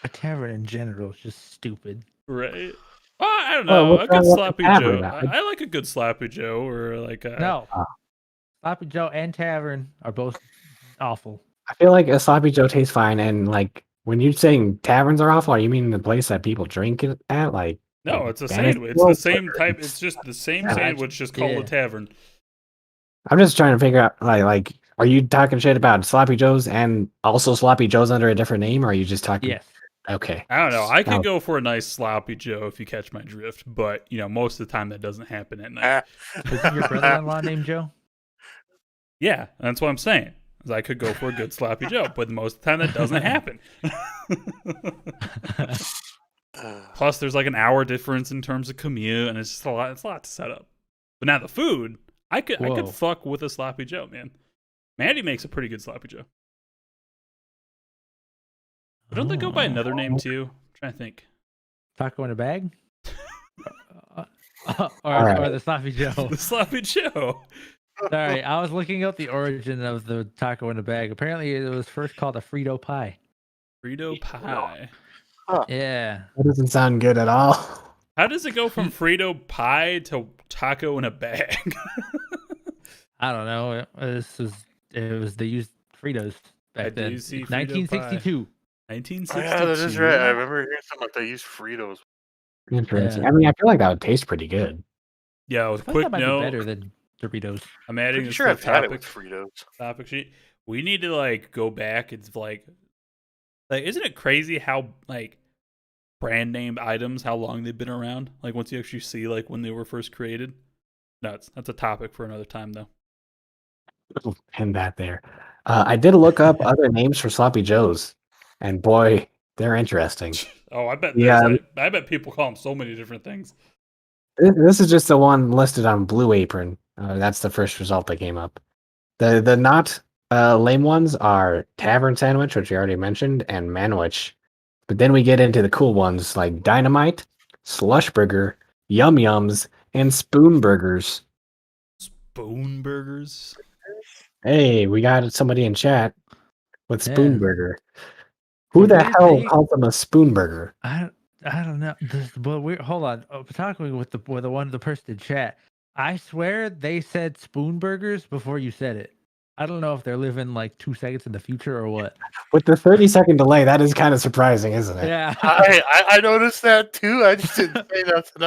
A tavern in general is just stupid.
Right? I don't know. A good sloppy Joe. I like a good sloppy Joe, or like
no. Sloppy Joe and tavern are both awful.
I feel like a sloppy Joe tastes fine, and like when you're saying taverns are awful, are you meaning the place that people drink it at? Like
no, it's a sandwich. It's the same type. It's just the same sandwich, just called a tavern.
I'm just trying to figure out, like, are you talking shit about Sloppy Joes and also Sloppy Joes under a different name, or are you just talking?
Yes.
Okay.
I don't know. I could go for a nice Sloppy Joe if you catch my drift, but most of the time that doesn't happen at night.
Isn't your brother-in-law named Joe?
Yeah, that's what I'm saying. I could go for a good Sloppy Joe, but most of the time that doesn't happen. Plus, there's like an hour difference in terms of commute, and it's just a lot. It's a lot to set up. But now the food. I could fuck with a Sloppy Joe, man. Mandy makes a pretty good Sloppy Joe. Don't they go by another name too? I'm trying to think.
Taco in a bag? or the Sloppy Joe?
The Sloppy Joe.
Sorry, I was looking up the origin of the taco in a bag. Apparently, it was first called a Frito pie.
Frito pie.
Huh.
Yeah.
That doesn't sound good at all.
How does it go from Frito pie to taco in a bag?
I don't know. They used Fritos back then. 1962.
1962.
Yeah, that is right. I remember hearing something like they used Fritos.
Interesting. I mean, I feel like that would taste pretty good.
Yeah, with
I
quick
that might
note.
be better than Doritos.
I'm adding
Pretty
this
sure
to
I've
the
had it with Fritos.
topic sheet. We need to go back. It's like isn't it crazy how brand named items, how long they've been around? Like once you actually see when they were first created. Nuts. That's a topic for another time though.
Pin that there. I did look up other names for Sloppy Joes, and boy, they're interesting.
Oh, I bet.
Yeah,
I bet people call them so many different things.
This is just the one listed on Blue Apron. That's the first result that came up. The not lame ones are Tavern Sandwich, which we already mentioned, and Manwich. But then we get into the cool ones like Dynamite, Slush Burger, Yum Yums, and Spoon Burgers.
Spoon Burgers?
Hey, we got somebody in chat with Spoon Burger. Who the hell called them a Spoon Burger?
I don't know. Hold on. Talking with the person in chat. I swear they said Spoon Burgers before you said it. I don't know if they're living 2 seconds in the future or what.
With the 30-second delay, that is kind of surprising, isn't it?
Yeah.
I noticed that too. I just didn't say nothing.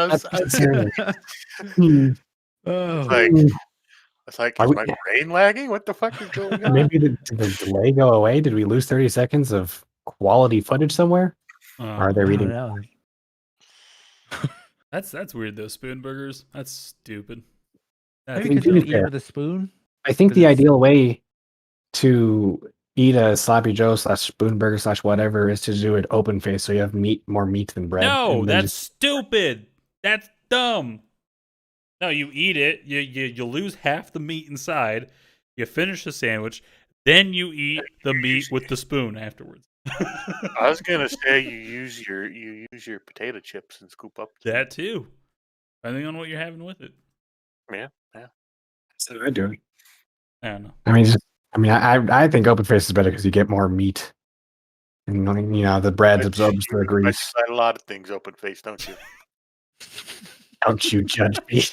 It's like, is my brain lagging? What the fuck is going on?
Maybe did the delay go away? Did we lose 30 seconds of quality footage somewhere? Or are they reading?
That's weird though. Spoon Burgers. That's stupid.
Maybe because you eat with a spoon.
I think
'Cause
the
it's-
ideal way to eat a sloppy Joe / Spoonburger / whatever is to do it open face, so you have more meat than bread.
No,
and then
that's stupid. That's dumb. No, you eat it. You lose half the meat inside. You finish the sandwich. Then you eat the meat with the spoon afterwards.
I was gonna say you use your potato chips and scoop up
That too, depending on what you're having with it.
Yeah.
that's what I do.
I don't know.
I think open face is better because you get more meat, and the bread absorbs the
You
grease.
decide a lot of things open face, don't you?
Don't you judge me?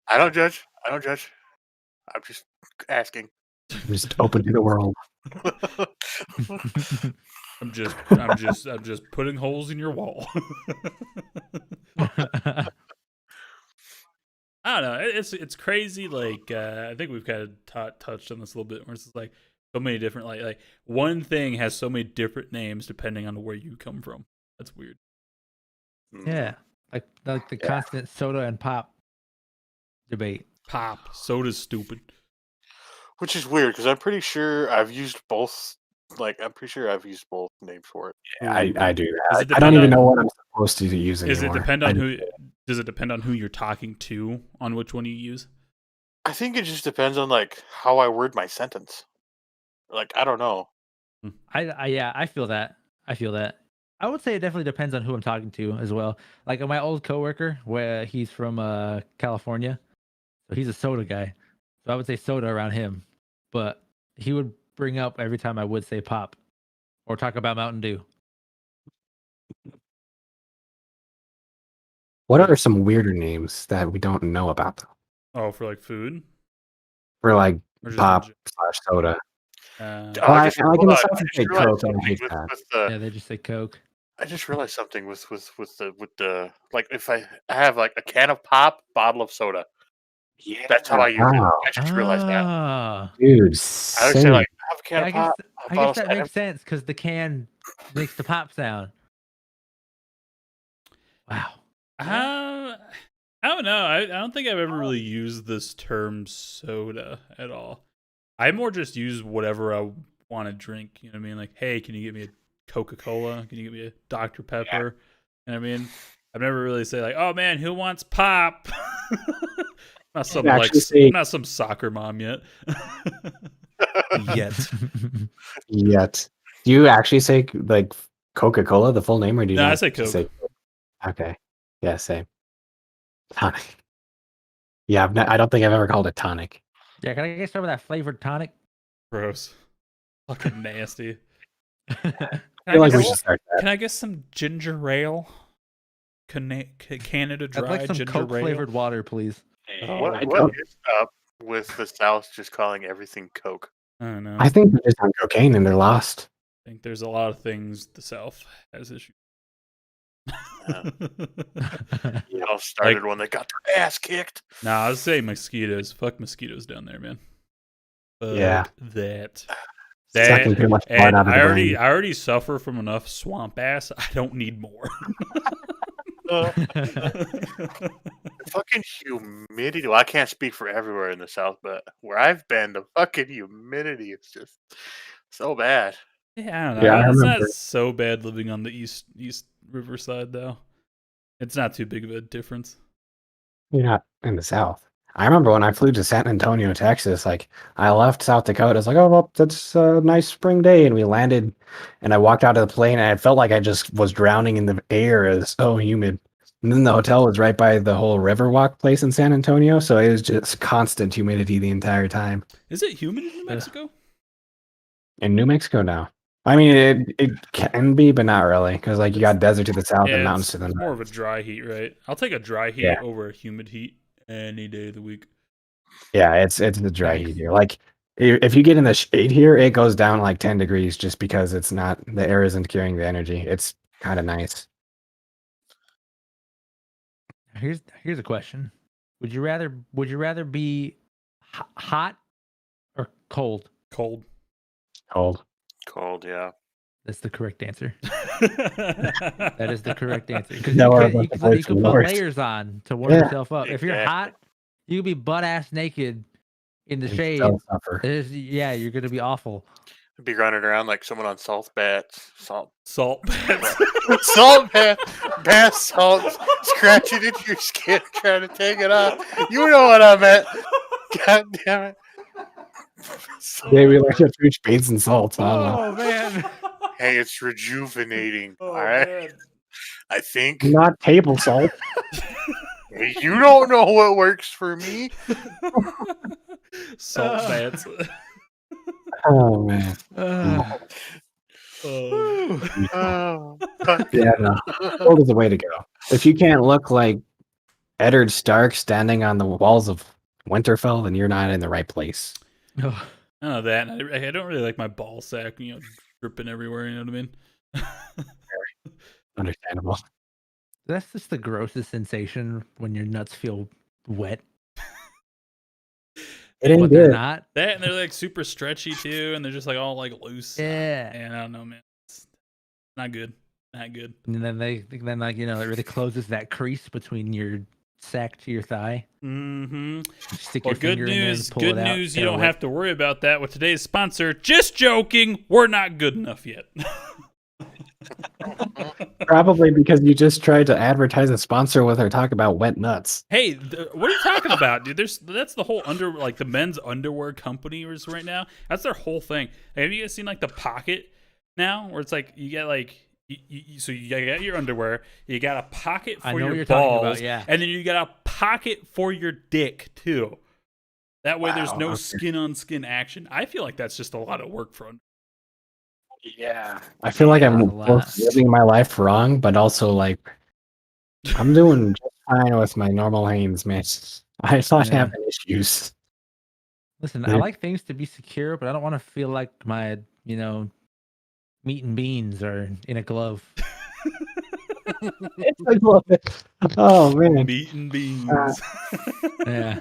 I don't judge. I'm just asking.
I'm just open to the world.
I'm just putting holes in your wall. I don't know. It's crazy. Like I think we've kind of touched on this a little bit, where it's just like so many different like one thing has so many different names depending on where you come from. That's weird.
Yeah, like the constant soda and pop debate.
Pop soda's stupid.
Which is weird because I'm pretty sure I've used both. Like I'm pretty sure I've used both names for it.
I do
Does
that.
it
I don't
depend
even
on-
know what I'm supposed to use anymore.
Does it depend on who? Does it depend on who you're talking to on which one you use?
I think it just depends on like how I word my sentence. Like I don't know.
I feel that. I would say it definitely depends on who I'm talking to as well. Like my old coworker, where he's from California, so he's a soda guy. So I would say soda around him, but he would bring up every time I would say pop or talk about Mountain Dew.
What are some weirder names that we don't know about, though?
Oh, for like food
For like
or just
pop / soda.
Uh,
Well, I
just
like in the
realized-
South,
I
you
just
say
realized
Coke, and I
something
hate
with-
that.
with the-
Yeah, they just say Coke.
I just realized something with the like if I have like a can of pop, bottle of soda.
Yeah,
That's how I use it.
wow.
I just realized that.
Ah.
Dude,
I would say
same.
like I have a can
Yeah,
of pop.
I guess that makes sense because the can makes the pop sound. Wow.
I don't know. I don't think I've ever really used this term soda at all. I more just use whatever I want to drink. You know what I mean? Like, hey, can you get me a Coca-Cola? Can you get me a Dr. Pepper? You know what I mean? I've never really say like, oh man, who wants pop? I'm not some soccer mom yet.
Yet.
Do you actually say like Coca-Cola, the full name, or do you
No,
not
I say Coke.
Okay. Yeah, same. Tonic. Yeah, I don't think I've ever called it tonic.
Yeah, can I get some of that flavored tonic?
Gross. Fucking nasty.
I feel like we should start that.
Can I get some ginger ale? Canada Dry
I'd like some
ginger
Coke
ale?
flavored water, please.
Oh,
What
I
is up with the South just calling everything Coke?
I don't know.
I think they're just on cocaine and they're lost.
I think there's a lot of things the South has issues.
It all started when they got their ass kicked.
Nah, I'd say mosquitoes. Fuck mosquitoes down there, man. Fuck
Yeah.
that.
Sucking too much blood
And
out of the
I
brain.
already suffer from enough swamp ass. I don't need more.
The fucking humidity. Well, I can't speak for everywhere in the South, but where I've been, the fucking humidity is just so bad.
Yeah, I don't know.
Yeah, I
It's
remember.
not so bad living on the east Riverside though. It's not too big of a difference.
You're not in the South. I remember when I flew to San Antonio, Texas, like I left South Dakota. It's like, oh, well, that's a nice spring day. And we landed and I walked out of the plane and I felt like I just was drowning in the air. It was so humid. And then the hotel was right by the whole Riverwalk place in San Antonio. So it was just constant humidity the entire time.
Is it humid in New Mexico?
In New Mexico now. I mean, it can be, but not really. Because like you got desert to the south and mountains
it's
to the north.
more of a dry heat, right? I'll take a dry heat
Yeah.
over a humid heat any day of the week.
Yeah, it's the dry heat here. Like if you get in the shade here, it goes down like 10 degrees just because it's not the air isn't carrying the energy. It's kind of nice.
Here's a question: Would you rather be hot or cold?
Cold.
Cold.
Cold, yeah.
That's the correct answer. That is the correct answer. Because
No,
you could put
worse.
layers on to warm
Yeah.
yourself up. If you're hot, You could be butt ass naked in the
And
shade.
still suffer.
Yeah, you're gonna be awful.
Be running around like someone on salt baths.
Salt baths.
Salt bath salts scratching into your skin trying to take it off. You know what I meant. God damn it.
Yeah, we like to reach baits and salts. I don't know.
Oh man.
Hey, it's rejuvenating.
Oh,
all right.
man.
I think
Not table salt.
hey, you don't know what works for me.
Salt baths.
Oh man.
Oh,
Yeah, no. Salt is the way to go. If you can't look like Eddard Stark standing on the walls of Winterfell, then you're not in the right place.
Oh,
I know that. I don't really like my ball sack, dripping everywhere. You know what I mean?
Understandable.
that's just the grossest sensation when your nuts feel wet.
It ain't
But they're
good.
not.
That and they're like super stretchy too, and they're just like all like loose.
Yeah.
And I don't know, man. It's not good. Not good.
And then it really closes that crease between your sack to your thigh.
Mm-hmm.
You stick
Well,
your
good
finger in there and
news.
pull
Good
it out.
news. You
Get it
don't
wet.
have to worry about that with today's sponsor. Just joking. We're not good enough yet.
Probably because you just tried to advertise a sponsor with or talk about wet nuts.
Hey, what are you talking about, dude? That's the whole the men's underwear company is right now. That's their whole thing. Have you guys seen like the pocket now, where it's like you get like so you got your underwear, you got a pocket
I
for
know what
your
you're talking
balls,
about, yeah.
and then you got a pocket for your dick too. That way, there's
Wow,
no
okay.
skin on skin action. I feel like that's just a lot of work for.
Yeah. I feel like I'm
That's a lot.
both living my life wrong, but also like I'm doing just fine with my normal hands, man. I'm not
Yeah.
having issues.
Listen,
Yeah.
I like things to be secure, but I don't want to feel like my, meat and beans are in a glove.
It's like, oh man,
Meat and beans.
Yeah.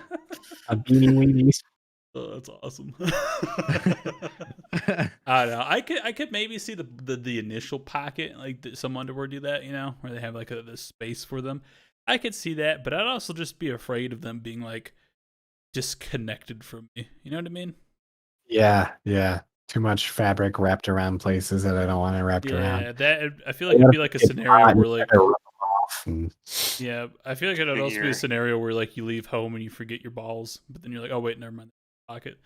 a beanie weenies.
Oh, that's awesome. I don't know. I could maybe see the initial pocket, like some underwear do that, where they have like the space for them. I could see that, but I'd also just be afraid of them being like disconnected from me. You know what I mean?
Yeah, yeah. Too much fabric wrapped around places that I don't want it wrapped around.
Yeah, that I feel like it'd be like a scenario where like yeah, I feel like it'd also be a scenario where like you leave home and you forget your balls, but then you're like, oh wait, never mind, pocket.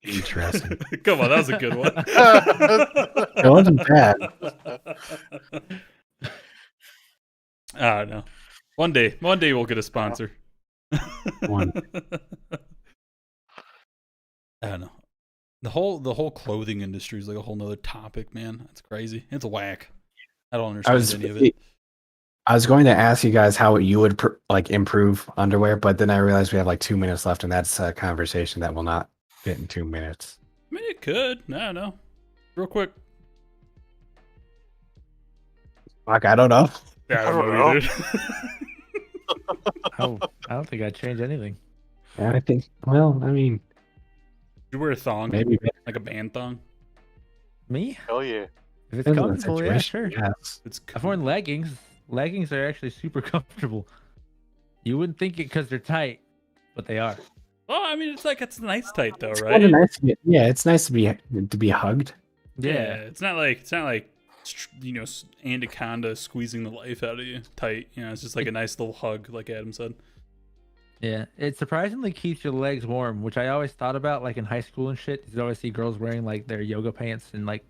Interesting.
Come on, that was a good one.
It wasn't bad.
I don't know. One day we'll get a sponsor.
One.
I don't know. The whole clothing industry is like a whole nother topic, man. That's crazy. It's whack. I don't understand any of it.
I was going to ask you guys how you would improve underwear, but then I realized we have like 2 minutes left, and that's a conversation that will not fit in 2 minutes.
I mean, it could. I don't know. Real quick.
Fuck, I don't know.
Yeah, I don't know either.
I don't think I'd change anything.
I think. Well, I mean,
You wear a thong,
maybe
like a band thong.
Me?
Hell yeah.
If it's
depends on the
comfortable, yeah,
situation,
sure.
yes.
It's
I've worn leggings. Leggings are actually super comfortable. You wouldn't think it because they're tight, but they are.
Well, I mean, it's nice tight though,
It's
right?
kinda nice to yeah, it's nice to be hugged.
Yeah, it's not like anaconda squeezing the life out of you tight. It's just like a nice little hug, like Adam said.
Yeah, it surprisingly keeps your legs warm, which I always thought about, like in high school and shit. You always see girls wearing like their yoga pants in like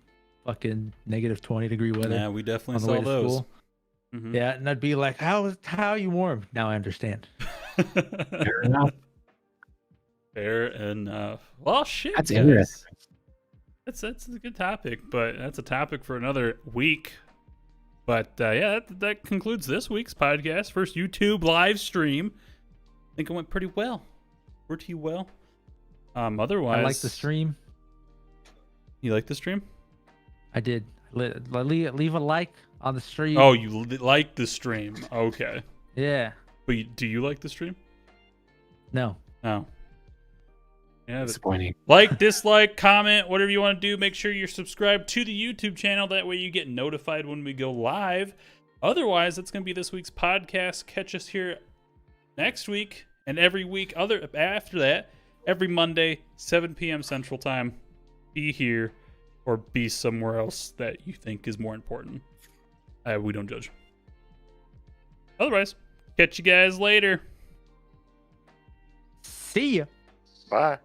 fucking -20-degree weather.
Yeah, we definitely
on the way
saw
to
those.
school.
Mhm.
Yeah, and I'd be like, how are you warm? Now I understand.
Fair enough.
Fair enough. Well, shit,
That's
guys.
interesting.
That's a good topic, but that's a topic for another week. But yeah, that concludes this week's podcast. First YouTube live stream. I think it went pretty well. Pretty well. Otherwise,
I like the stream.
You like the stream?
I did. Leave a like on the stream.
Oh, you like the stream? Okay.
Yeah.
But do you like the stream?
No.
No. Yeah.
Disappointing.
Like, dislike, comment, whatever you want to do. Make sure you're subscribed to the YouTube channel. That way you get notified when we go live. Otherwise, that's going to be this week's podcast. Catch us here next week and every week after that, every Monday, 7 p.m. Central Time. Be here or be somewhere else that you think is more important. We don't judge. Otherwise, catch you guys later.
See ya.
Bye.